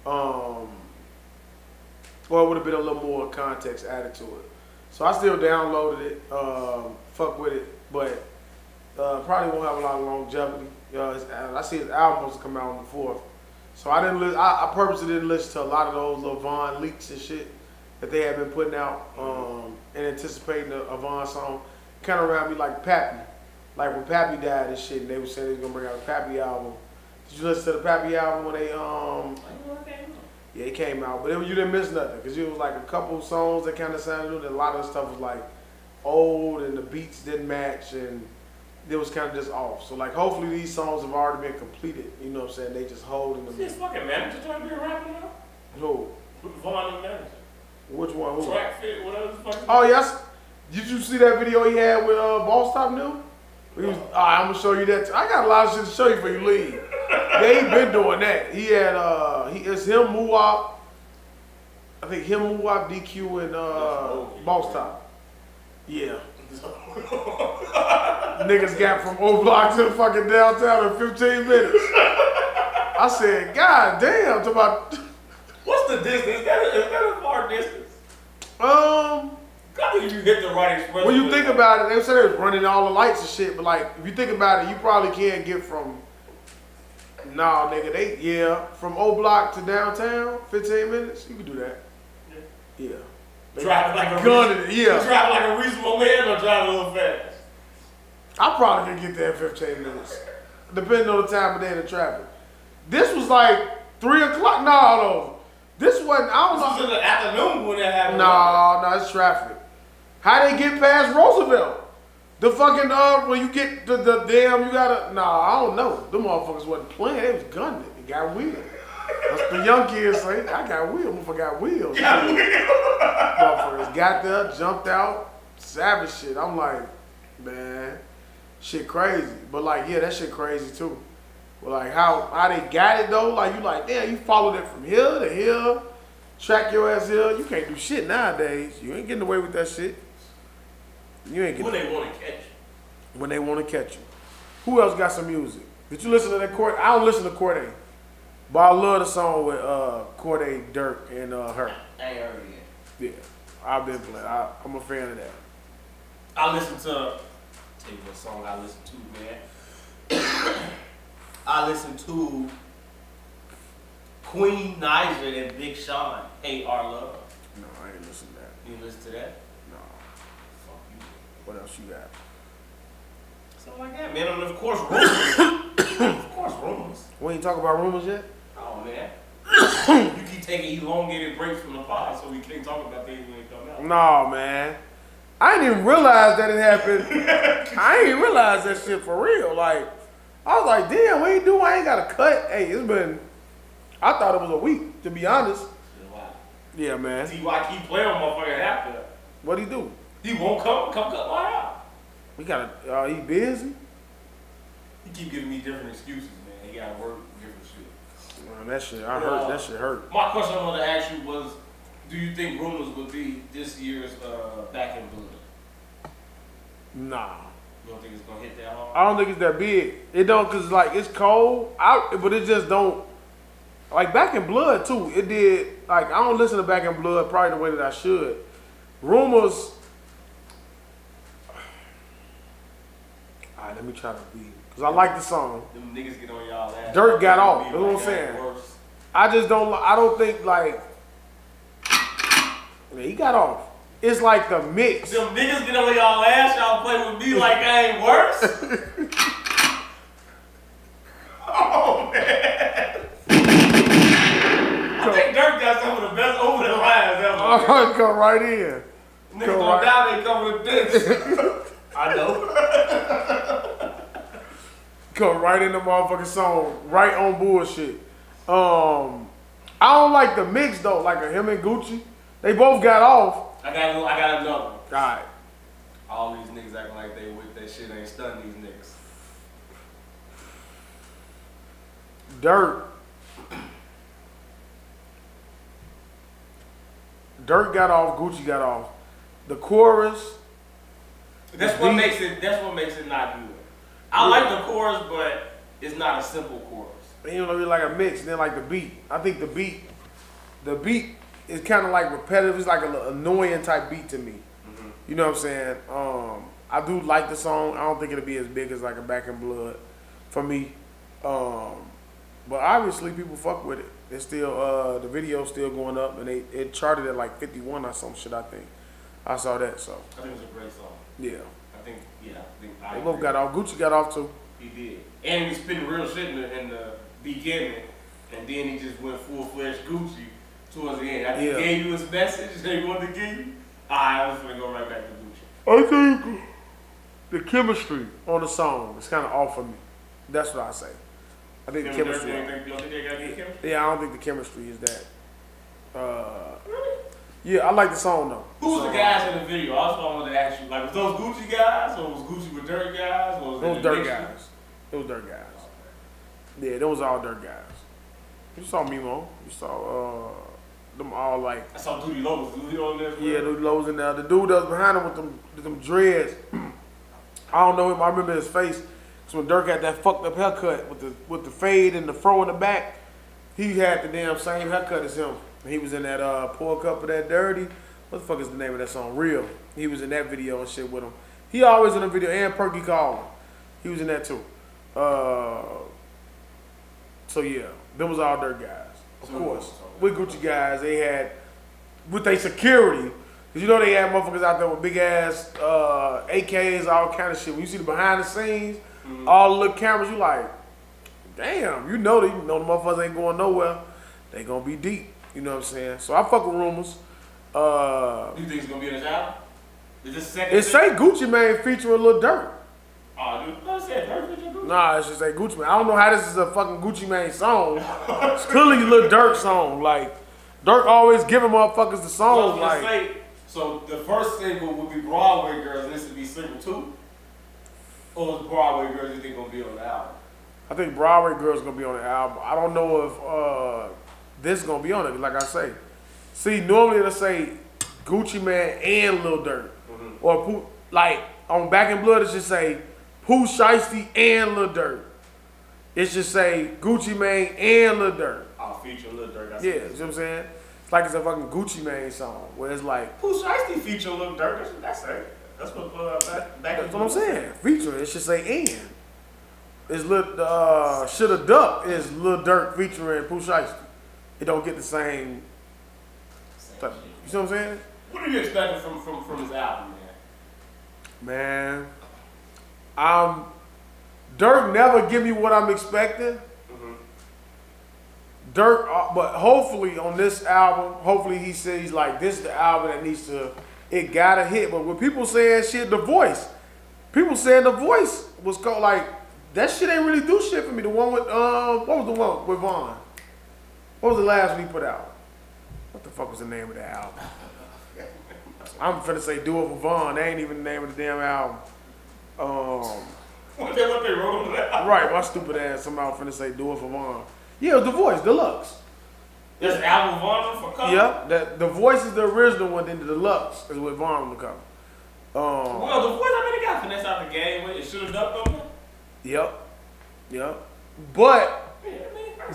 Or it would have been a little more context added to it. So I still downloaded it, fuck with it, but probably won't have a lot of longevity. I see his album was to come out on the 4th. So I didn't listen, I purposely didn't listen to a lot of those little Vaughn leaks and shit that they had been putting out and anticipating a Vaughn song. Kind of around me like Pappy. Like when Pappy died and shit, and they were saying they was gonna bring out a Pappy album. Did you listen to the Pappy album when they Yeah, it came out, but you didn't miss nothing because it was like a couple songs that kind of sounded new. And a lot of the stuff was like old and the beats didn't match and it was kind of just off. So like hopefully these songs have already been completed. You know what I'm saying? They just holding them. This fucking manager trying to be a rapper now? Who? Vaughn manager. Which one? Who? Track fit, whatever the fuck. Oh yes. Did you see that video he had with Ball Stop New? I'm gonna show you that. I got a lot of shit to show you before you leave. Yeah, he been doing that. He had it's him, Muwap. I think him, Muwap, DQ, and Boss Top. Yeah. Niggas got from O Block to the fucking downtown in 15 minutes. I said, God damn, to about. What's the distance? Is that a far distance? I think you hit the right expression. When you think about it, they said they was running all the lights and shit, but like, if you think about it, you probably can't get from, nah, nigga, from O Block to downtown, 15 minutes, you can do that. Yeah. Driving like a reasonable man or driving a little fast? I probably could get there in 15 minutes, depending on the time of day and the traffic. This was like 3 o'clock. No. This wasn't, I don't know. This was in the afternoon when that happened. No, it's traffic. How they get past Roosevelt? The fucking, when you get the damn, you gotta, I don't know. Them motherfuckers wasn't playing, they was gunning it. They got wheels. That's the young kids say, I got wheels, motherfucker got wheels. Motherfuckers got there, jumped out, savage shit. I'm like, man, shit crazy. But like, yeah, that shit crazy too. But like how they got it though, like you like, damn, you followed it from hill to hill, track your ass hill. You can't do shit nowadays. You ain't getting away with that shit. You ain't getting when they want to catch you. When they want to catch you. Who else got some music? Did you listen to that Corday? I don't listen to Corday. But I love the song with Corday, Durk, and her. I ain't heard it yet. Yeah, I've been playing. I'm a fan of that. I listen to, tell you what song I listen to, man. I listen to Queen Naija and Big Sean, Hate Our Love. No, I ain't listen to that. You listen to that? No. Fuck you. What else you got? Something like that, man. And of course, rumors. Of course, rumors. We ain't talking about rumors yet? Oh, man. You keep taking elongated breaks from the pod, so we can't talk about things when they come out. No, man. I didn't even realize that it happened. I ain't even realize that shit for real. Like, I was like, damn, what you do? I ain't got a cut. Hey, it's been, I thought it was a week, to be honest. Yeah, man. T.Y. keep playing with motherfucker after. What'd he do? He won't come cut my out. He he busy? He keep giving me different excuses, man. He gotta work different shit. Man, that shit, that shit hurt. My question I wanted to ask you was, do you think rumors would be this year's Back in Blood? Nah. You don't think it's gonna hit that hard? I don't think it's that big. It don't, cause like it's cold. But it just don't. Like Back in Blood too. It did. Like I don't listen to Back in Blood probably the way that I should. Rumors. All right, let me try to be. Cause I like the song. Them niggas get on y'all ass. Durk got off. That's what I'm saying. Worse. I just don't. I don't think like. Yeah, he got off. It's like the mix. Them niggas get on y'all ass. Y'all play with me like I ain't worse. Oh man. I think Durk got some of the best over the lines ever. Come right in. Niggas gonna die, they come with this. I know. Come right in the motherfucking song, right on bullshit. I don't like the mix though, like him and Gucci. They both got off. I got another one. Alright. All these niggas acting like they with that shit ain't stunning these niggas. Durk got off, Gucci got off. The chorus. That's what makes it not good. I like the chorus, but it's not a simple chorus. You know, it's like a mix, and then like the beat. I think the beat is kind of like repetitive. It's like an annoying type beat to me. Mm-hmm. You know what I'm saying? I do like the song. I don't think it'll be as big as like a Back in Blood for me. But obviously people fuck with it. It's still the video's still going up, and it charted at like 51 or some shit. I think I saw that. So I think it was a great song. Yeah. I they both got off. Gucci got off too. He did, and he was spitting real shit in the beginning, and then he just went full-fledged Gucci towards the end. After he gave you his message that he wanted to give you, I was gonna go right back to Gucci. I think the chemistry on the song is kind of off for me. That's what I say. I think the chemistry. You don't think they got good chemistry? Yeah, I don't think the chemistry is that. Really? Yeah, I like the song though. Who was the guys in the video? I also wanted to ask you, like, was those Gucci guys, or was Gucci with Durk guys, or was those Durk guys? Those Durk guys. Yeah, those all Durk guys. You saw Mimo. You saw them all like. I saw Duty Low. Was Duty on there? Yeah, Duty Low's in there. The dude that was behind him with them dreads. I don't know him. I remember his face. So when Durk had that fucked up haircut with the fade and the fro in the back, he had the damn same haircut as him. He was in that Pour a Cup of That Dirty. What the fuck is the name of that song? Real. He was in that video and shit with him. He always in the video. And Perky Call. He was in that too. So yeah, them was all Durk guys. Of course. With Gucci guys, they had, with their security, because you know they had motherfuckers out there with big ass AKs, all kind of shit. When you see the behind the scenes, all the little cameras, you like, damn, you know the motherfuckers ain't going nowhere. They gonna be deep. You know what I'm saying? So I fuck with rumors. Do you think it's gonna be in his album? Is this second? It say Gucci Mane featuring Lil Durk. Oh, dude, I said Durk featuring Gucci. Nah, it's just say Gucci Mane. I don't know how this is a fucking Gucci Mane song. It's clearly Lil Durk song. Like Durk always giving motherfuckers the songs. So the first single would be Broadway Girls, and this would be single 2. Or is Broadway Girls you think gonna be on the album? I think Broadway Girls gonna be on the album. I don't know if this is gonna be on it. Like I say, see, normally it'll say Gucci Mane and Lil Durk, or like on Back in Blood it should say Pooh Shiesty and Lil Durk. It should say Gucci Mane and Lil Durk. I'll feature Lil Durk. Yeah, you know what I'm saying? It's like it's a fucking Gucci Mane song where it's like Pooh Shiesty feature Lil Durk. That's what back. That's what I'm saying. Feature. It should say and. It's Shoulda Duck is Lil Durk featuring Pooh Shiesty. It don't get the same type, you see what I'm saying? What are you expecting from his album, man? Man, Durk never give me what I'm expecting. Durk, but hopefully on this album, hopefully he says like this is the album that needs to, it gotta hit. But when people saying shit, The Voice, people saying The Voice was called like that shit ain't really do shit for me. The one with what was the one with Vaughn? What was the last one he put out? What the fuck was the name of the album? I'm finna say Do It for Vaughn. That ain't even the name of the damn album. What they wrote on that album? Right, my stupid ass somehow finna say Do It for Vaughn. Yeah, it was The Voice, Deluxe. There's an album Vaughn for cover? Yeah, The Voice is the original one, then the Deluxe is with Vaughn on the cover. Well, The Voice, I mean, he got finesse out the game with it. Should have ducked on him. Yep. But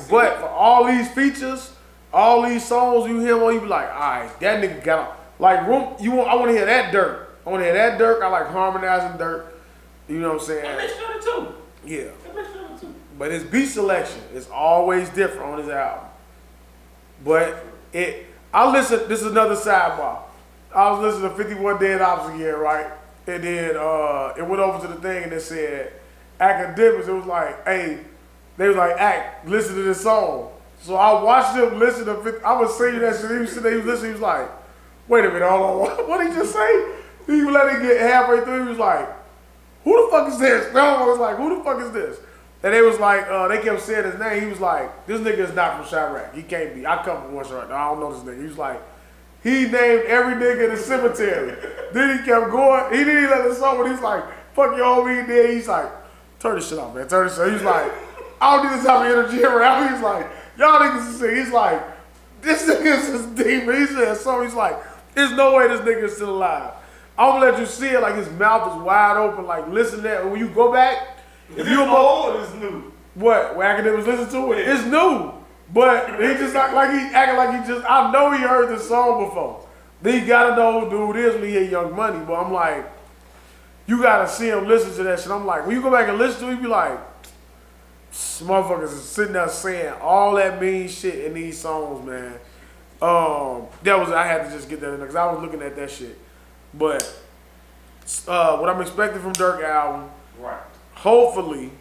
for all these features, all these songs you hear on, you be like, alright, that nigga got like room. I want to hear that Durk. I want to hear that Durk. I like harmonizing Durk. You know what I'm saying? That makes sure too. Yeah. That makes sure too. But his beat selection is always different on his album. But I listen. This is another sidebar. I was listening to 51 Dead Ops again, right? And then it went over to the thing and it said academics. It was like, hey, they was like, act, listen to this song. So I watched him listen to 50, I was singing that shit. He was sitting there, he was listening. He was like, wait a minute, hold on. What did he just say? He let it get halfway through. He was like, who the fuck is this? No, I was like, who the fuck is this? And they was like, they kept saying his name. He was like, this nigga is not from Chirac. He can't be. I come from West Chirac. I don't know this nigga. He was like, he named every nigga in the cemetery. Then he kept going. He didn't even let the song, but he's like, fuck your homie. Then he's like, turn this shit off, man. Turn this shit off. He's like, I don't need this type of energy around. He's like, y'all niggas is sick. He's like, this nigga is a demon. He said so. He's like, there's no way this nigga is still alive. I'm gonna let you see it like his mouth is wide open. Like, listen to that. When you go back, if you old, it's new. What? When academics listen to it, it's new. But he just act like he acting like he just. I know he heard this song before. Then you gotta know who dude is when he hear Young Money. But I'm like, you gotta see him listen to that shit. I'm like, when you go back and listen to it, you be like, motherfuckers is sitting there saying all that mean shit in these songs, man. I had to just get that in there because I was looking at that shit. But what I'm expecting from Durk album, right? Hopefully,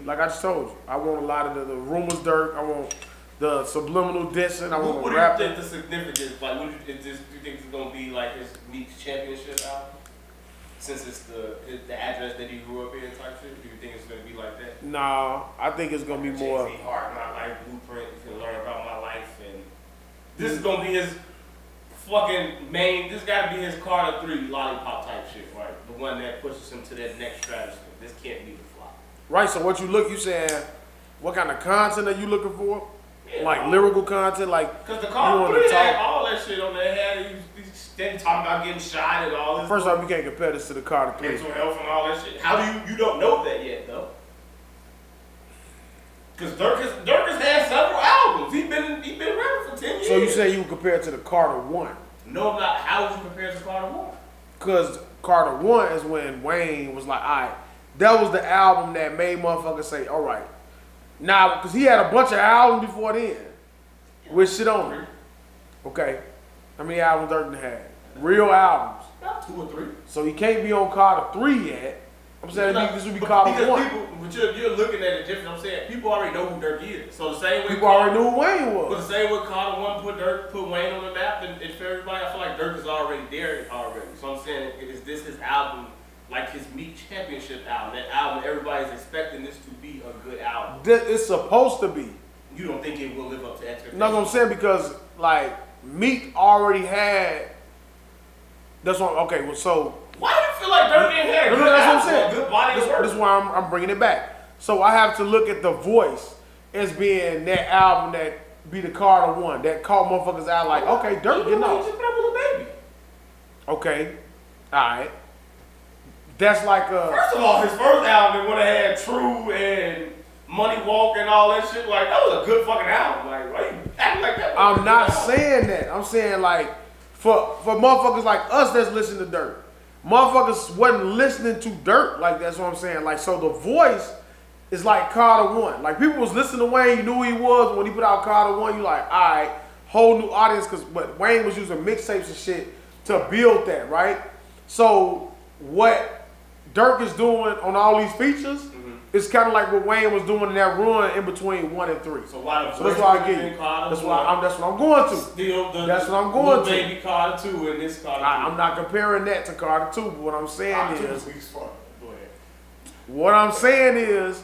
like I just told you, I want a lot of the rumors Durk. I want the subliminal dissing. I want what rap. Do you think the significance? Like, do you think it's gonna be like his Meek's championship album? Since it's the address that he grew up in type shit, do you think it's gonna be like that? Nah, I think it's gonna be more. Jay-Z Heart, My Life Blueprint. You can learn about my life, and this is gonna be his fucking main. This gotta be his Carter 3 lollipop type shit, right? The one that pushes him to that next stratosphere. This can't be the flop. Right. So what you saying? What kind of content are you looking for? Yeah, like lyrical content, like. Because the Carter 3 had all that shit on there. He's steady talking about getting shot and all this. First off, you can't compare this to the Carter 3. Mental health and all that shit. How do you don't know that yet though? Because Durk has had several albums. He been rapping for 10 years. So you say you would compare it to the Carter 1? No, I'm not. How would you compare it to Carter 1? Because Carter 1 is when Wayne was like, all right, that was the album that made motherfuckers say, all right. Now, because he had a bunch of albums before then with shit on it. Okay. How many albums Durk had? Real albums. About 2 or 3. So he can't be on Carter 3 yet. I'm saying this would be Carter 1. But you're looking at it different. I'm saying people already know who Durk is. So the same way people already knew who Wayne was. But the same way Carter 1 put Wayne on the map, and for everybody, I feel like Durk is already there already. So I'm saying, is this his album, like his Meek Championship album? That album, everybody's expecting this to be a good album. It's supposed to be. You don't think it will live up to expectations? No, what I'm saying, because like Meek already had. That's what. Okay, well, so. Why do you feel like Durk didn't have a good that's album, what I'm saying. a good body of work? This is why I'm bringing it back. So I have to look at The Voice as being that album that be the Carter 1 that caught motherfuckers out like, okay, Durk, you know. Baby. Okay, all right. That's like First of all, his first album would have had True and Money Walk and all that shit. Like, that was a good fucking album. Like, why you acting like that? I'm not saying that. I'm saying like for motherfuckers like us that's listening to Durk. Motherfuckers wasn't listening to Durk like that's what I'm saying. Like, so The Voice is like Carter 1. Like, people was listening to Wayne, you knew who he was when he put out Carter 1. You like, all right, whole new audience, but Wayne was using mixtapes and shit to build that, right? So what Durk is doing on all these features is kind of like what Wayne was doing in that run in between 1 and 3. So why the that's why I get you. That's what I'm going to. Still that's what I'm going to. Baby Carter 2 and this Carter 2. I'm not comparing that to Carter 2, but what I'm saying is, Go ahead. what I'm saying is,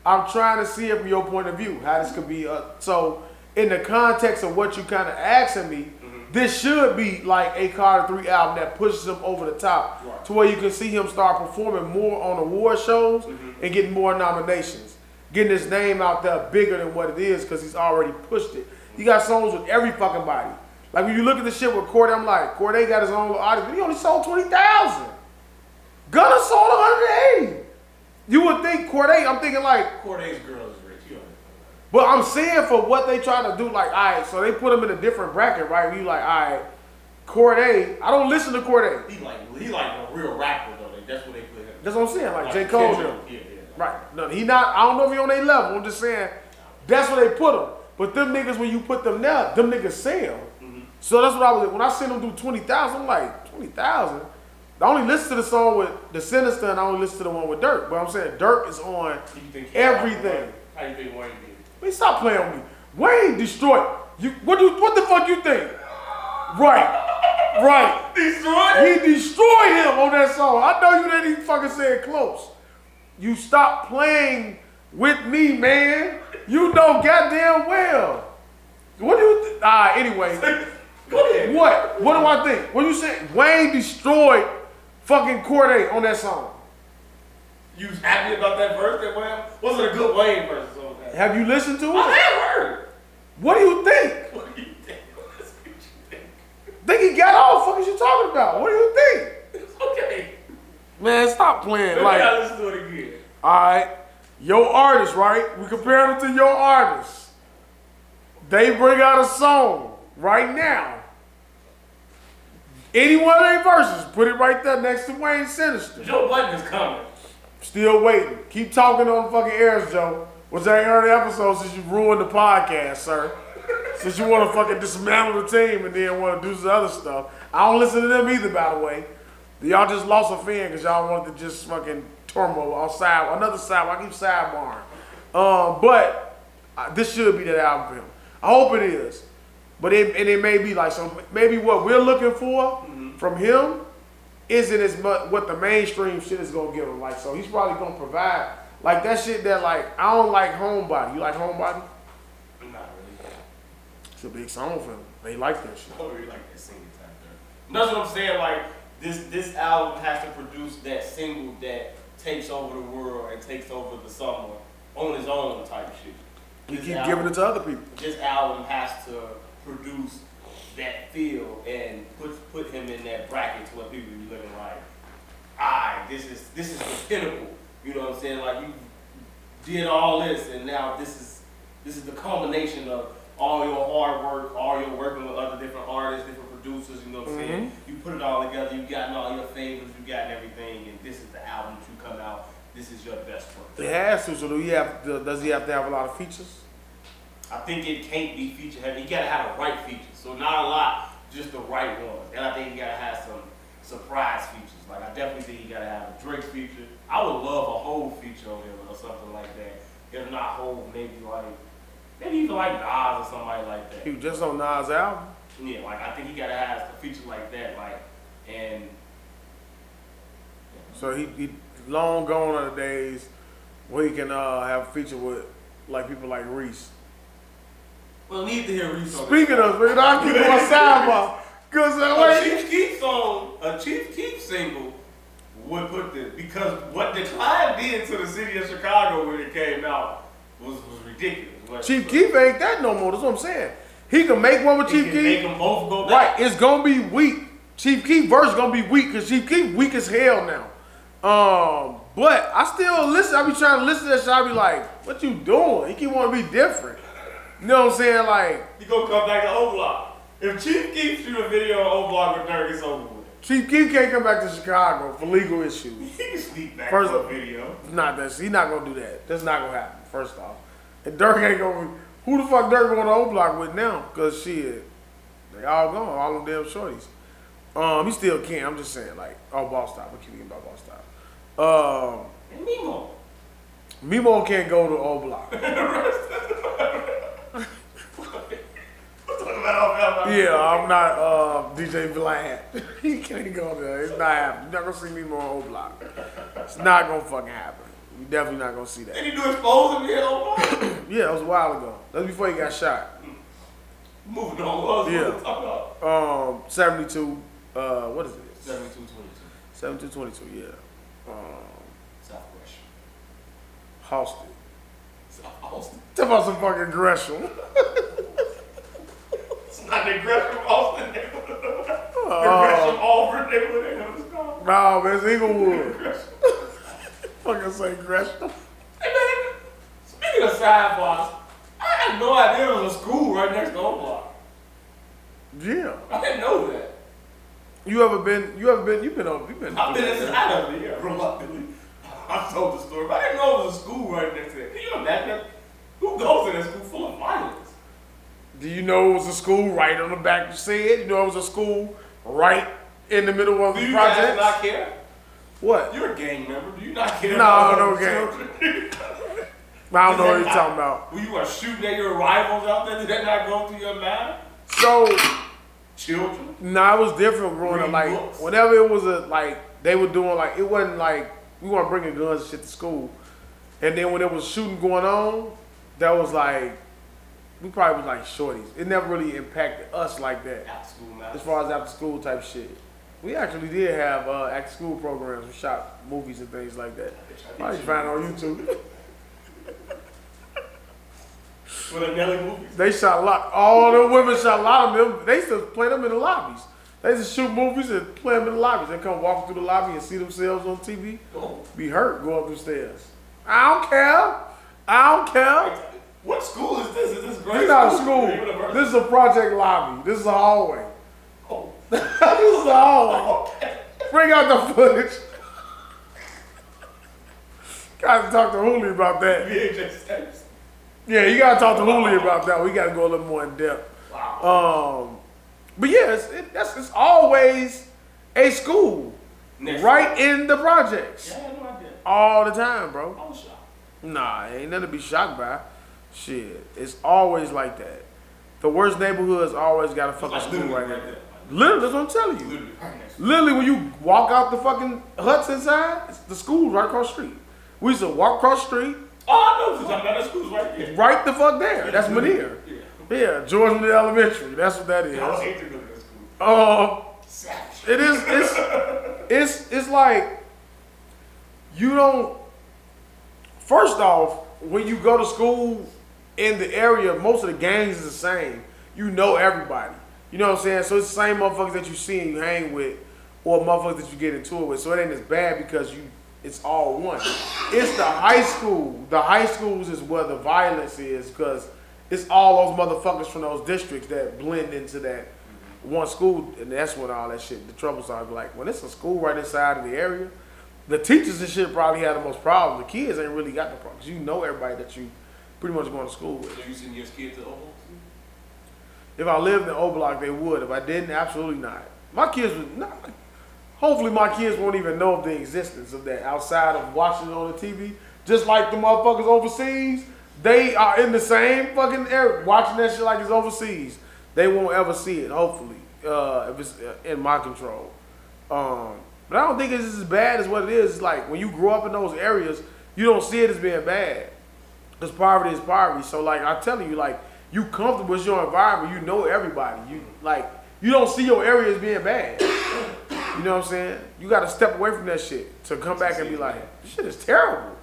I'm trying to see it from your point of view, how this could be. So, in the context of what you kind of asking me, this should be like a Carter 3 album that pushes him over the top, right, to where you can see him start performing more on award shows and getting more nominations, getting his name out there bigger than what it is because he's already pushed it. He got songs with every fucking body. Like when you look at the shit with Corday, I'm like, Corday got his own little audience, but he only sold 20,000. Gunna sold 180. You would think Cordae, I'm thinking like. Corday's girl is rich. You know. But I'm saying for what they try to do, like, all right, so they put him in a different bracket, right? You like, all right, Cordae. I don't listen to Cordae. He like a real rapper though. That's what they put him. That's what I'm saying, like J. Cole. Yeah. Right. No, he not. I don't know if he on their level. I'm just saying that's where they put him. But them niggas, when you put them there, them niggas sell. So that's what I was. When I seen them do 20,000, I'm like 20,000. I only listen to the song with the Sinister, and I only listen to the one with Durk. But I'm saying Durk is on everything. How you think Wayne did? Man, stop playing with me. Wayne destroyed you. What the fuck you think? Right. Destroyed? He destroyed him on that song. I know you didn't even fucking say it close. You stop playing with me, man. You know goddamn well. What do you think? Anyway. Go ahead. What? What do I think? What you say? Wayne destroyed fucking Cordae on that song. You was happy about that verse that Wayne? Was it a good Wayne verse? Have you listened to it? I have heard. What do you think? What do you think? Think he got off? What the fuck is you talking about? What do you think? It's okay. Man, stop playing. Maybe Like, I listen to it again. alright, your artists, right? We compare them to your artists. They bring out a song right now. Any one of their verses, put it right there next to Wayne Sinister. Joe Budden is coming. Still waiting. Keep talking on the fucking airs, Joe. Which I ain't heard the episode since you ruined the podcast, sir. Since you want to fucking dismantle the team and then want to do some other stuff. I don't listen to them either, by the way. Y'all just lost a fan because y'all wanted to just fucking turmoil on side, another side. I keep sidebarring. But this should be that album for him. I hope it is. But it may be like some. Maybe what we're looking for from him isn't as much what the mainstream shit is gonna give him. Like, so he's probably gonna provide like that shit that like I don't like Homebody. You like Homebody? Not really. It's a big song for him. They like that shit. I don't really like that singing type there. That's what I'm saying. Like this album has to produce that single that takes over the world and takes over the summer on its own type shit. You keep giving it to other people. This album has to produce that feel and put him in that bracket to where people be looking like, this is the pinnacle. You know what I'm saying? Like you did all this, and now this is the culmination of all your hard work, all your working with other different artists, different producers. You know what I'm saying? You put it all together. You gotten all your favorites. You gotten everything, and this is the album that you come out. This is your best work. It has to. So does he have to have a lot of features? I think it can't be feature heavy. You gotta have the right features. So not a lot, just the right ones. And I think you gotta have some surprise features. Like I definitely think you gotta have a Drake feature. I would love a whole feature on him or something like that. If not whole, maybe even like Nas or somebody like that. He was just on Nas' album. Yeah, like I think he gotta have a feature like that. And so he long gone are the days where he can have a feature with like people like Reese. Well, need to hear Reese on Speaking of, man, I keep going sidebar. Cause Chief Keef song, a Chief Keef single would put this, because what the Clive did to the city of Chicago when it came out was ridiculous. Chief Keef ain't that no more. That's what I'm saying. He can make one with Chief Keef. Make them both go back. Right, it's gonna be weak. Chief Keef verse gonna be weak because Chief Keef weak as hell now. But I still listen. I be trying to listen to that shit. I be like, what you doing? He keep wanting to be different. You know what I'm saying? Like, you gonna come back to O Block. If Chief Keef shoot a video on O Block with Durk, it's over with. Chief Keef can't come back to Chicago for legal issues. He can sneak back for a video. Not that. He's not gonna do that. That's not gonna happen. First off, and Durk ain't gonna. Who the fuck Durk going to O Block with now? Cause shit, they all gone. All them damn shorties. He still can. I'm just saying, like, Boss Stop. We keep thinking about Boss Stop. And Mimo. Mimo can't go to O Block. Yeah, I'm not DJ Vlad. He can't go there. It's not happening. You're not gonna see Mimo on O Block. It's not gonna fucking happen. You definitely not gonna see that. Did he do exposing me at O Block? Yeah, it was a while ago. That's before he got shot. Moving on. Yeah. 72. What is it? 7222. 7222. Yeah. Southwest. Halsted. South Austin. Talk about some fucking Gresham. It's not the Gresham Austin neighborhood. The Gresham Auburn neighborhood. No, man, it's Inglewood. Fucking say Gresham. Hey man, speaking of sidebars, I had no idea there was a school right next to O-Block. Yeah. I didn't know that. You've been I've been inside of it, yeah, reluctantly. I told the story, but I didn't know it was a school right next to it. Can you imagine? Who goes to that school full of violence? Do you know it was a school right on the back? You said you know it was a school right in the middle of the Do you project. guys not care? What? You're a gang member. Do you not care? No gang. I don't know what you're talking about. When you are shooting at your rivals out there, did that not go through your mind? So, Children? nah, it was different growing up. Reading Like, books? whenever it was they were doing, like, it wasn't like, we weren't bringing guns and shit to school. And then when there was shooting going on, that was like, we probably was like shorties. It never really impacted us like that. After school now. As far as after school type shit. We actually did have after school programs. We shot movies and things like that. Probably find it on YouTube. With a Nelly movies? They shot a lot. All the women shot a lot of them. They used to play them in the lobbies. They used to shoot movies and play them in the lobbies. They come walking through the lobby and see themselves on TV. Oh. Be hurt, go up the stairs. I don't care. I don't care. What school is this? Is this grade This is not a school? school. University? This is a project lobby. This is a hallway. Oh. This is a hallway. Okay. Bring out the footage. Gotta talk to Hooli about that. VHS tapes. Yeah, you gotta talk to Hooli about that. We gotta go a little more in depth. Wow. But yeah, it's always a school right in the projects. Yeah, I had no idea. All the time, bro. I was shocked. Nah, ain't nothing to be shocked by. Shit, it's always like that. The worst neighborhoods always got a fucking Like school literally right right there. there. Literally, that's what I'm telling you. Literally right next to Literally, when you walk out the fucking huts inside, it's the school's right across the street. We used to walk across the street, Oh, I know what you're talking about. That school's right there. right the fuck there. That's Manir. Yeah. Yeah, George Manir Elementary. That's what that is. I hate to go to that school. Savage. It is. It's like you don't. First off, when you go to school in the area, most of the gangs is the same. You know everybody. You know what I'm saying? So it's the same motherfuckers that you see and you hang with, or motherfuckers that you get into it with. So it ain't as bad because it's all one. It's the high school. The high schools is where the violence is because it's all those motherfuckers from those districts that blend into that one school, and that's when all that shit, the trouble started. Like when it's a school right inside of the area, the teachers and shit probably have the most problems. The kids ain't really got the problems. You know everybody that you pretty much going to school with. So you send your kids to Oklahoma? If I lived in O-Block, they would. If I didn't, absolutely not. My kids would not. Hopefully my kids won't even know of the existence of that outside of watching it on the TV. Just like the motherfuckers overseas, they are in the same fucking area watching that shit like it's overseas. They won't ever see it, hopefully, if it's in my control. But I don't think it's as bad as what it is. It's like when you grow up in those areas, you don't see it as being bad. Because poverty is poverty. So like I'm telling you, like you comfortable with your environment, you know everybody. You don't see your area as being bad. You know what I'm saying? You got to step away from that shit to come back and be like, this shit is terrible.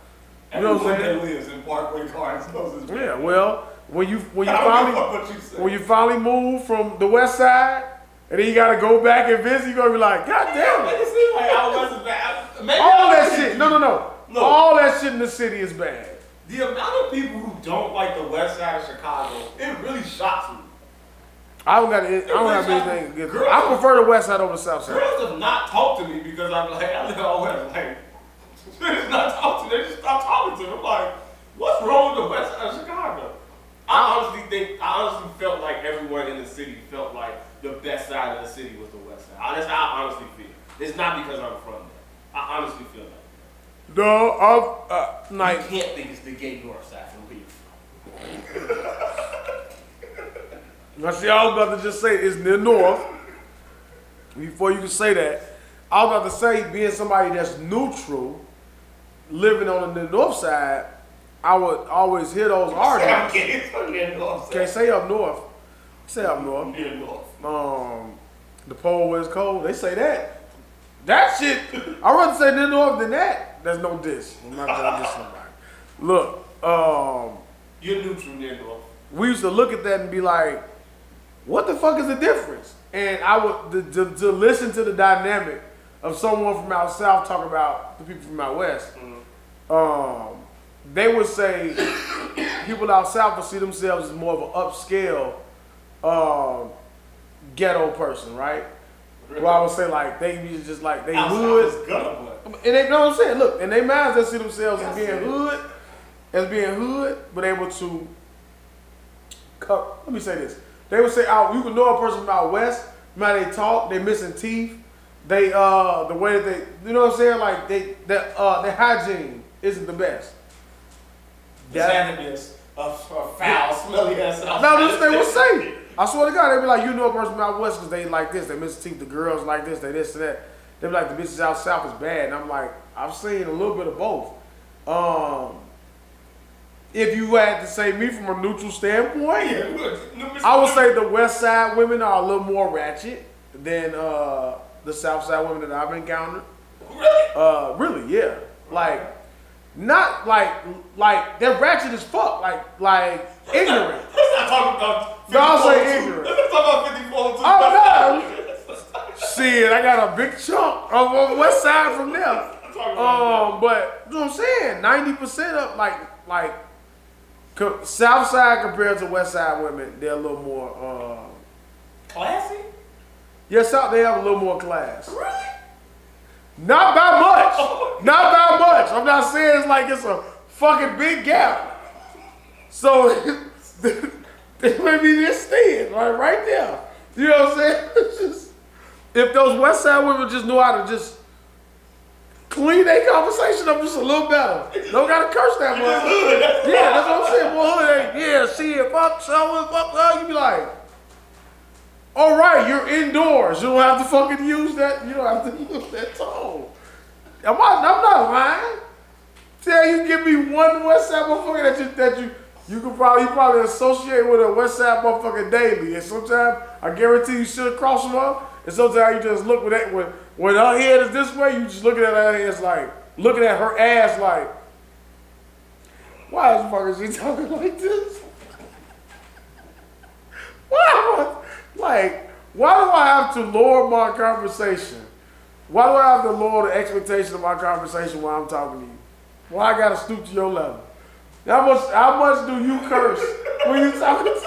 You know what I'm saying? That lives in Parkway Gardens knows it's Yeah. bad. Well, when you you finally move from the west side, and then you got to go back and visit, you're gonna be like, God damn it! It seems like I wasn't bad. Maybe All I that was- shit. No. All that shit in the city is bad. The amount of people who don't like the west side of Chicago, it really shocks me. I don't have anything against it. I prefer the west side over the south side. Girls have not talked to me because I'm like, I live out west. Like, they just not talk to me. They just stop talking to me. I'm like, what's wrong with the west side of Chicago? I honestly felt like everyone in the city felt like the best side of the city was the west side. That's how I honestly feel. It's not because I'm from there. I honestly feel like that. No, You can't think it's the gay north side from where you're from. Now, see, I was about to just say it's near north. Before you can say that, I was about to say, being somebody that's neutral, living on the north side, I would always hear those arguments. Can't say up north. Say up north. Near north. The pole where it's cold. They say that. That shit. I'd rather say near north than that. There's no diss. I'm not gonna diss somebody. Look, You're neutral near north. we used to look at that and be like, what the fuck is the difference? And I would to listen to the dynamic of someone from out south talking about the people from out west, they would say people out south would see themselves as more of an upscale ghetto person, right? Really? Well, I would say like they be just like they Outside hood, is ghetto, and they know what I'm saying. Look, in their minds they see themselves Yes, as being hood, but able to. Let me say this: they would say, "Out, you can know a person from out west. How they talk, they missing teeth, they the way that they, you know what I'm saying? Like their hygiene isn't the best." Cannabis of foul, smelly ass. No, this they would say. I swear to God, they be like, you know a person from out west because they like this, they miss teeth. The girls like this, they this and that. They be like, the bitches out south is bad, and I'm like, I've seen a little bit of both. If you had to say me from a neutral standpoint, I would say the west side women are a little more ratchet than the south side women that I've encountered. Really? Really, yeah. Like, not like they're ratchet as fuck. Like ignorant. Let's not talk about. No, I'll say ignorant. Let's talk about 54 Oh no! Shit, I got a big chunk on the west side from there. But you know what I'm saying? 90% of like south side compared to west side women, they're a little more classy. Yes, south they have a little more class. Really? Not by much. Not by much. I'm not saying it's like it's a fucking big gap. So they may be just staying right there. You know what I'm saying? It's just, if those west side women just know how to just clean their conversation up just a little better. Don't gotta curse that much. Yeah, that's what I'm saying. Boy, yeah, shit, fuck someone, fuck her. You be like, all right, you're indoors. You don't have to fucking use that. You don't have to use that tone. I'm not lying. Tell you, give me one West Side motherfucker that you could probably associate with a West Side motherfucker daily. And sometimes I guarantee you should cross them up. And sometimes you just look with that when her head is this way, you just looking at her ass like looking at her ass like, why the fuck is she talking like this? Why do I have to lower my conversation? Why do I have to lower the expectation of my conversation while I'm talking to you? Why I gotta stoop to your level? How much do you curse when you talking to me?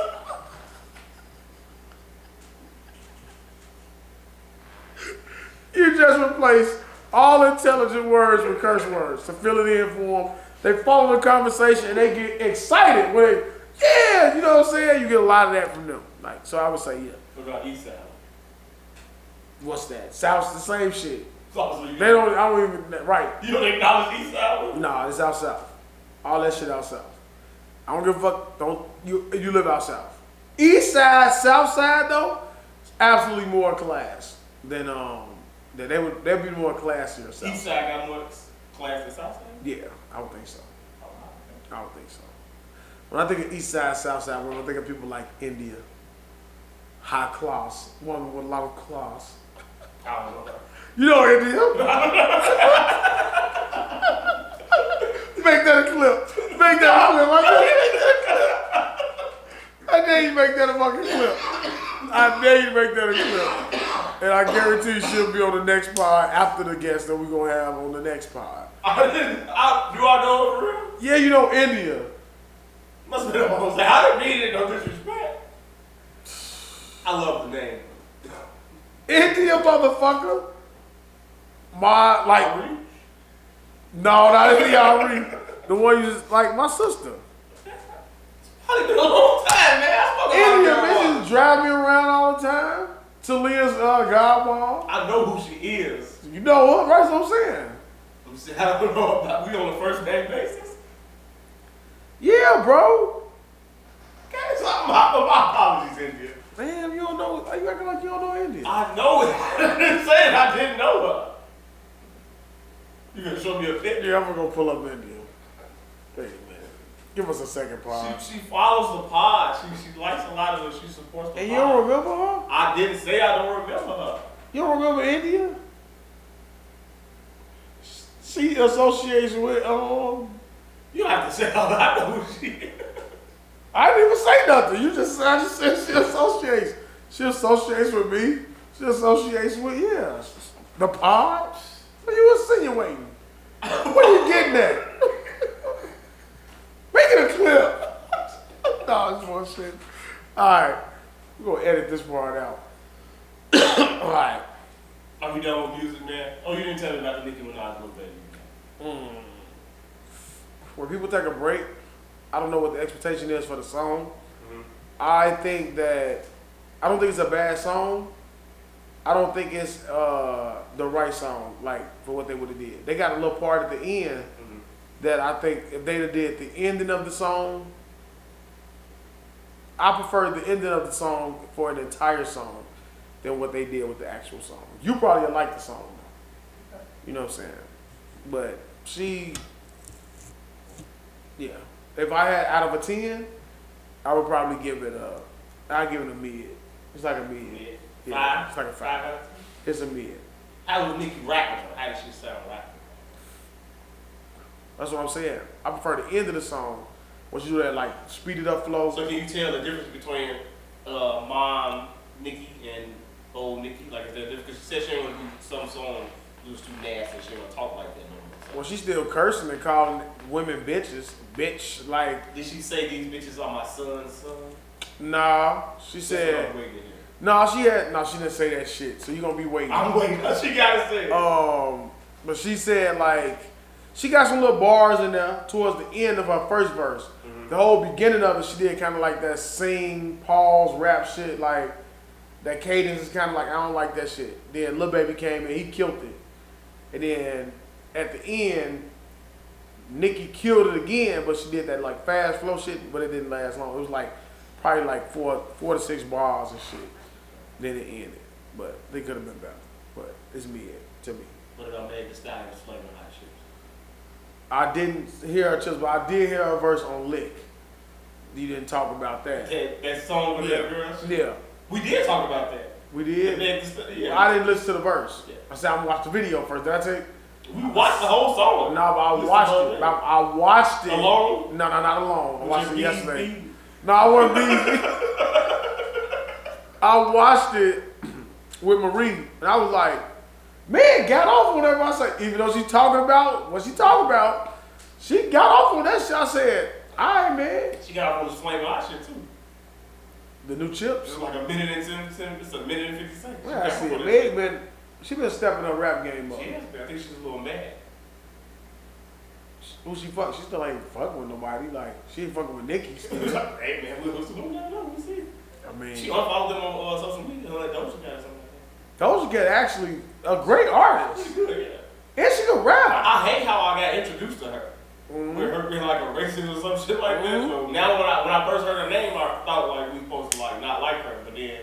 You just replace all intelligent words with curse words to fill it in for them. They follow the conversation and they get excited when they, yeah, you know what I'm saying? You get a lot of that from them. Like, so I would say, yeah. What about East Side? What's that? South's the same shit. So I don't even, right. You don't acknowledge East Side? Nah, it's out south. All that shit out south. I don't give a fuck. You live out south. East side, south side though, absolutely more class than they'd be more classier. South East side got more class than South side? Yeah, I would think so. I would think so. When I think of east side, south side, when I think of people like India, high class, one with a lot of class. I don't know. You know India? Make that a clip. Make that a clip. I dare you make that a fucking clip. I dare you make that a clip. And I guarantee you she'll be on the next pod after the guest that we're going to have on the next pod. Do I know it for real? Yeah, you know India. Must have been almost like, I didn't mean it, no disrespect. I love the name. India, motherfucker. Ari? No, not India Ari. The one you just, like my sister. Probably been a long time, man. India, bitches drive me around all the time. Talia's godmom. I know who she is. You know what? Right, that's what I'm saying. I don't know about, we on a first name basis? Yeah, bro. Okay, so my apologies, India. Damn, you don't know. You acting like you don't know India. I know it. I didn't say it. I didn't know her. You gonna show me a picture? Yeah, I'm gonna go pull up India. Hey, man. Give us a second pod. She follows the pod. She likes a lot of it. She supports the pod. And you don't remember her? I didn't say I don't remember her. You don't remember India? She associates with You don't have to say how I know who she is. I didn't even say nothing. I just said she associates. She associates with me. She associates with, yeah. The pod? What you insinuating? What are you getting at? Make it a clip. No, it's bullshit. Alright. We're gonna edit this part out. Alright. Are we done with music, man? Oh, you didn't tell me about the Nicki Minaj little baby. When people take a break, I don't know what the expectation is for the song. Mm-hmm. I don't think it's a bad song. I don't think it's the right song, like, for what they would have did. They got a little part at the end that I think if they'd have did the ending of the song, I prefer the ending of the song for an entire song than what they did with the actual song. You probably like the song, though. You know what I'm saying? But yeah. If I had out of a 10, I would probably give it I'd give it a mid. It's like a mid. Mid. Yeah, 5? it's like a 5. 5 out of 10? It's a mid. How was Nicki rapping though? How did she sound rapping? That's what I'm saying. I prefer the end of the song. Once you do that, like, speeded up flow. So can you tell the difference between mom Nicki and old Nicki? Like, is there a difference? Because she said she didn't want to do some song that was too nasty. She didn't want to talk like that no more. So. Well, she's still cursing and calling women bitches. Bitch, like. Did she say these bitches are my son's son? Nah, she said. No, she didn't say that shit. So you gonna be waiting. I'm waiting. She gotta say it. But she said, like, she got some little bars in there towards the end of her first verse. Mm-hmm. The whole beginning of it, she did kind of like that sing, pause, rap shit. Like, that cadence is kind of like, I don't like that shit. Then Lil Baby came in, he killed it. And then at the end, Nicki killed it again, but she did that like fast flow shit, but it didn't last long. It was like probably like four to six bars and shit. Then it ended. But they could have been better. But it's mid to me. What about Meg Thee Stallion's Flavor Hot Chips? I didn't hear her chips, but I did hear her verse on Lick. You didn't talk about that. That song with that girl? Yeah. We did talk about that. We did? Yeah. I didn't listen to the verse. Yeah. I said I'm gonna watch the video first. Did I tell you? We watched the whole song. No, but I watched it. I watched it. Alone? No, not alone. I watched it yesterday. No, I wasn't busy. I watched it with Marie, and I was like, man, got off on whatever I said. Even though she's talking about what she talking about, she got off on that shit. I said, all right, man. She got off on the Flavor Hot shit too. The new chips? It's like a minute and 10, it's a minute and 50 seconds. Yeah, I see it. Meg, man, she been stepping her rap game up. She has been. I think she's a little mad. Who she fuck? She still ain't fucking with nobody. Like, she ain't fucking with Nicki still. Hey, man, we'll see. I mean, she unfollowed them on social media, like Doja Cat or something like that. Doja Cat actually a great artist. She's good, yeah. And she can rap. I hate how I got introduced to her. Mm-hmm. With her being like a racist or some shit like that. So now when I first heard her name, I thought like we supposed to like not like her. But then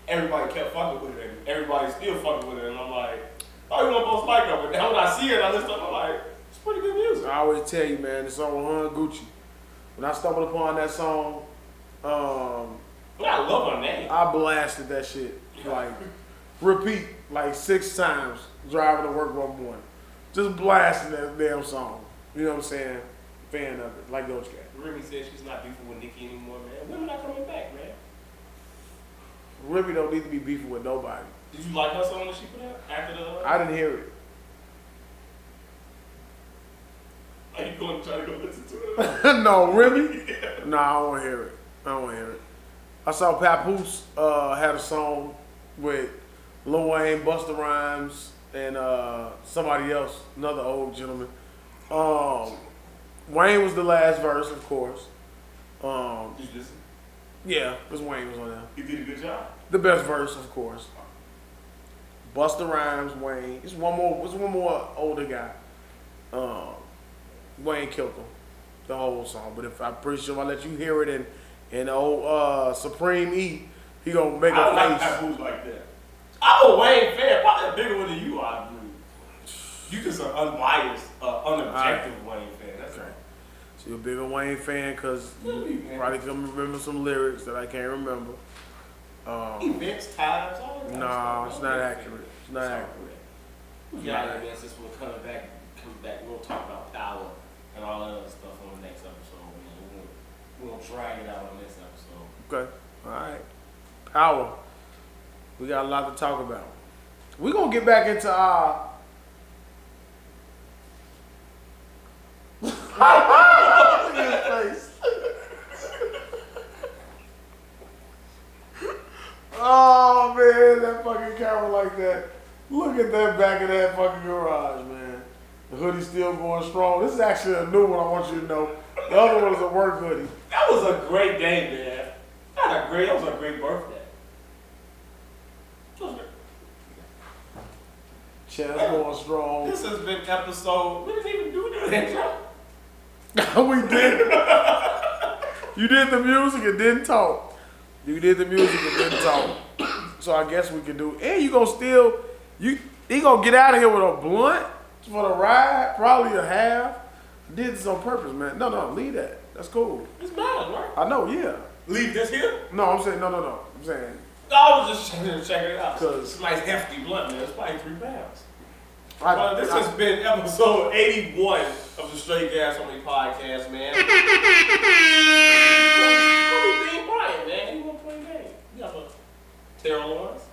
everybody kept fucking with her and everybody's still fucking with her. And I'm like, oh, you weren't supposed to like her. But now when I see her and I listen to her, I'm like, it's pretty good music. I always tell you, man, the song with her and Gucci. When I stumbled upon that song, but I love her name. I blasted that shit. Like, repeat like 6 times driving to work one morning. Just blasting that damn song. You know what I'm saying? Fan of it, like Doja Cat. Remy said she's not beefing with Nicki anymore, man. Women not coming back, man. Remy don't need to be beefing with nobody. Did you like her song that she put out after the? I didn't hear it. Are you going to try to go listen to it? No, Remy? Yeah. No, I don't want to hear it. I don't want to hear it. I saw Papoose had a song with Lil Wayne, Busta Rhymes, and somebody else, another old gentleman. Wayne was the last verse, of course. Did you listen? Yeah, because Wayne was on there. He did a good job. The best verse, of course. Busta Rhymes, Wayne. It's one more older guy. Wayne killed him, the whole song. But if I'm pretty sure if I let you hear it in old Supreme E, he gonna make a face. I don't like Papoose like that. I'm a Wayne fan. Probably bigger one than you are, dude. You just an unbiased, unobjective Wayne fan. That's right. So you're a bigger Wayne fan because you probably can remember some lyrics that I can't remember. Events, times, all that. No, it's not accurate. It's not accurate. Yeah, man, since we're coming back, we'll talk about power and all that other stuff on the next episode. Man. We won't drag it out on this episode. Okay. All right. Power. We got a lot to talk about. We gonna get back into our. Look at his face. Oh man, that fucking camera like that. Look at that back of that fucking garage, man. The hoodie's still going strong. This is actually a new one. I want you to know. The other one is a work hoodie. That was a great day, man. That was a great birthday. Chest going strong. This has been episode. We didn't even do the intro. We did. You did the music and didn't talk. You did the music and didn't talk. So I guess we can do. And you gonna still. He gonna get out of here with a blunt for the ride. Probably a half. Did this on purpose, man. No, leave that. That's cool. It's bad, right? I know, yeah. Leave this here? No, I'm saying no. I'm saying. I was just checking it out. Cause it's a nice hefty blunt, man. It's probably 3 pounds. This has been episode 81 of the Straight Gas Only podcast, man. Kobe Dean Bryant, man. You want to play a game? You got a Terrell Lawrence?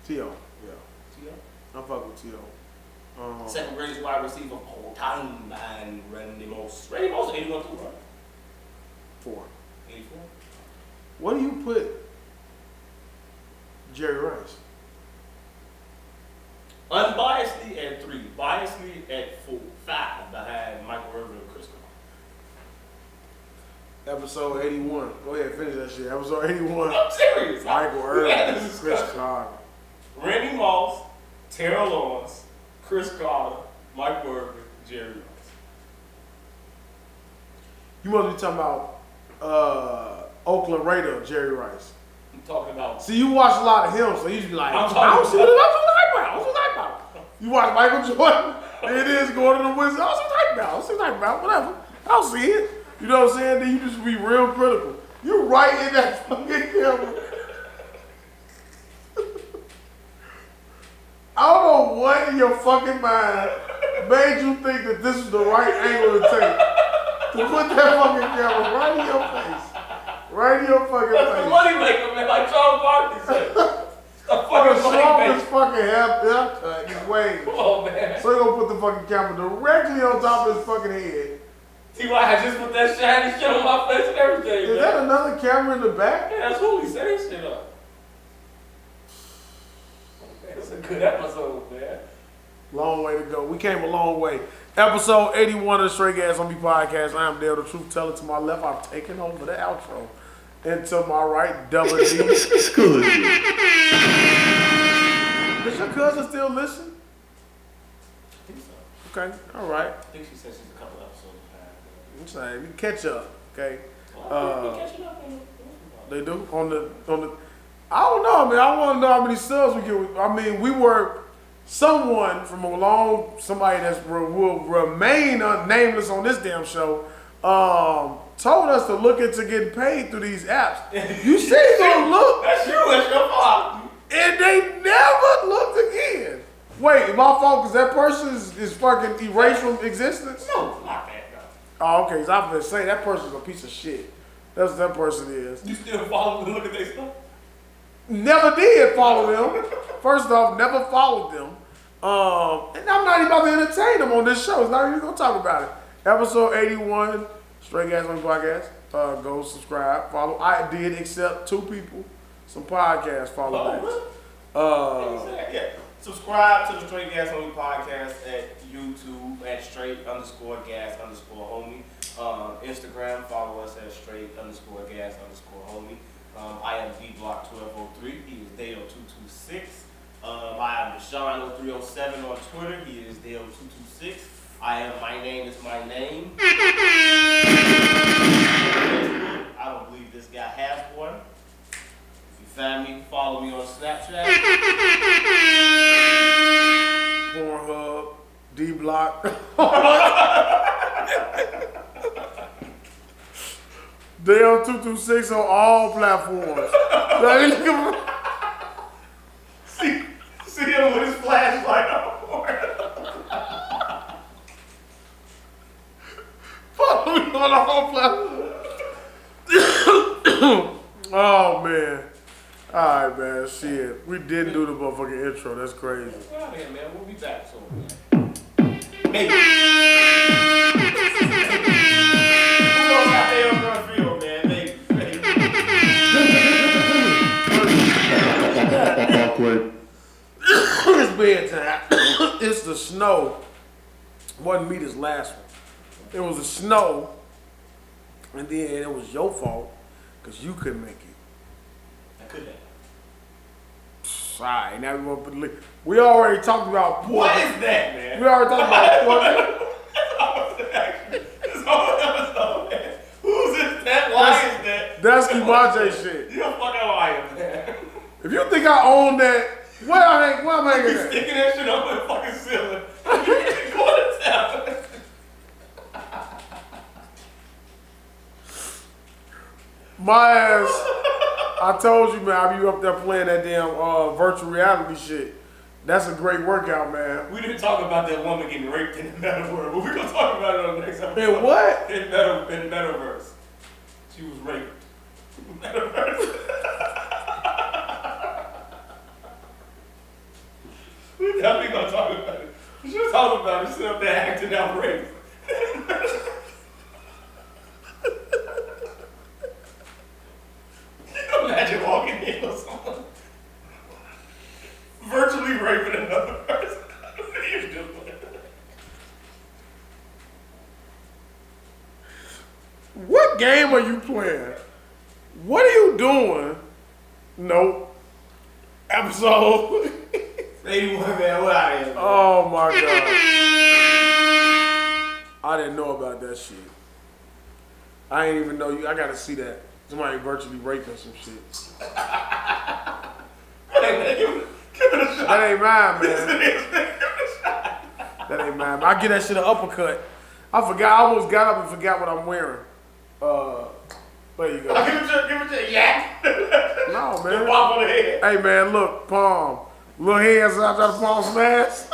T.O. Yeah. T.O.? I'm fucking with T.O. Second greatest wide receiver of all time, man. Randy Moss. Randy Moss, 81 too, right? 4. 84? What do you put Jerry Rice? Unbiasedly at 3, biasedly at 4, 5 behind Michael Irvin and Chris Carter. Episode 81. Go ahead, finish that shit. Episode 81. I'm serious. Michael Irvin, Chris Carter. Randy Moss, Terrell Lawrence, Chris Carter, Michael Irvin, Jerry Rice. You must be talking about Oakland Raider Jerry Rice. I'm talking about. See, you watch a lot of him, so you should be like, I'm talking about. You watch Michael Jordan, it is going to the Wizards. I was talking about, whatever. I'll see it. You know what I'm saying? Then you just be real critical. You right in that fucking camera. I don't know what in your fucking mind made you think that this is the right angle to take. To put that fucking camera right in your face. Right in your fucking face. That's the money maker, man, like Charles Barkley said. The strongest fucking haircut is Wayne. Come on, man. So you're gonna put the fucking camera directly on top of his fucking head. T.Y. I just put that shiny shit on my face and everything, Is that another camera in the back? Yeah, that's who he set his shit up. It's a good episode, man. Long way to go. We came a long way. Episode 81 of the Straight Gas On Me podcast. I am Daeo, the truth teller. To my left, I've taken over the outro. And to my right, Double D. Excuse me. Does your cousin still listen? I think so. Okay, all right. I think she said she's a couple episodes behind. I'm saying we catch up. Okay. Well, catching up on They do on the. I don't know, man. I want to know how many subs we get. I mean, we were someone from somebody that will remain nameless on this damn show. Told us to look into getting paid through these apps. You say don't look. That's you. That's your fault. And they never looked again. Wait, my fault because that person is fucking erased from existence? No, not that, no. Oh, okay. So I'm going to say that person's a piece of shit. That's what that person is. You still follow them and look at their stuff? Never did follow them. First off, never followed them. And I'm not even about to entertain them on this show. It's not even going to talk about it. Episode 81, Straight Gas On Me podcast. Go subscribe, follow. I did accept 2 people. Some podcasts follow that. Yeah. Subscribe to the Straight Gas Homie podcast at YouTube at straight_gas_homie. Instagram, follow us at straight_gas_homie. I am dblock1203. He is Daeo226. I am Deshaun0307 on Twitter. He is Daeo226. My name is my name. I don't believe this guy has one. If you find me, follow me on Snapchat. Pornhub, D-Block. Daeo226 on all platforms. See him with his flashlight on. Follow me on all platforms. Oh man. Alright, man. Shit. We didn't do the motherfucking fucking intro. That's crazy. Get out of here, man. We'll be back soon, man. Maybe. Who knows how Daeo's gonna feel, man? Maybe. Awkward. It's bedtime. It's the snow. Wasn't me this last one. It was the snow. And then it was your fault because you couldn't make it. I could have. Sorry, now we want to put we already talked about pork. What is that, man? We already talked about pork. It's all episode, man. Who's this? That? Why is that? That's Kimache shit. You're a fucking liar, man. If you think I own that, where I'm hanging You that? sticking that shit up in the fucking ceiling. Go to town. My ass, I told you, man, I be up there playing that damn virtual reality shit. That's a great workout, man. We didn't talk about that woman getting raped in the metaverse, but we're gonna talk about it on the next episode. In what? In metaverse. She was raped. Metaverse. We definitely gonna talk about it. We should talk about it. Sit up there acting out rape. Imagine walking in or someone virtually raping another person. What are you doing? What game are you playing? What are you doing? Nope. Episode. 81, man, what out of here? Oh my god. I didn't know about that shit. I ain't even know you. I gotta see that. Somebody virtually raping some shit. Hey, man, give it a shot. That ain't mine, man. That ain't mine. I get that shit an uppercut. I forgot. I almost got up and forgot what I'm wearing. There you go. Give it to yak. No, The man. pop on the head. Hey, man, look, palm. Little hands out, try to palm some ass.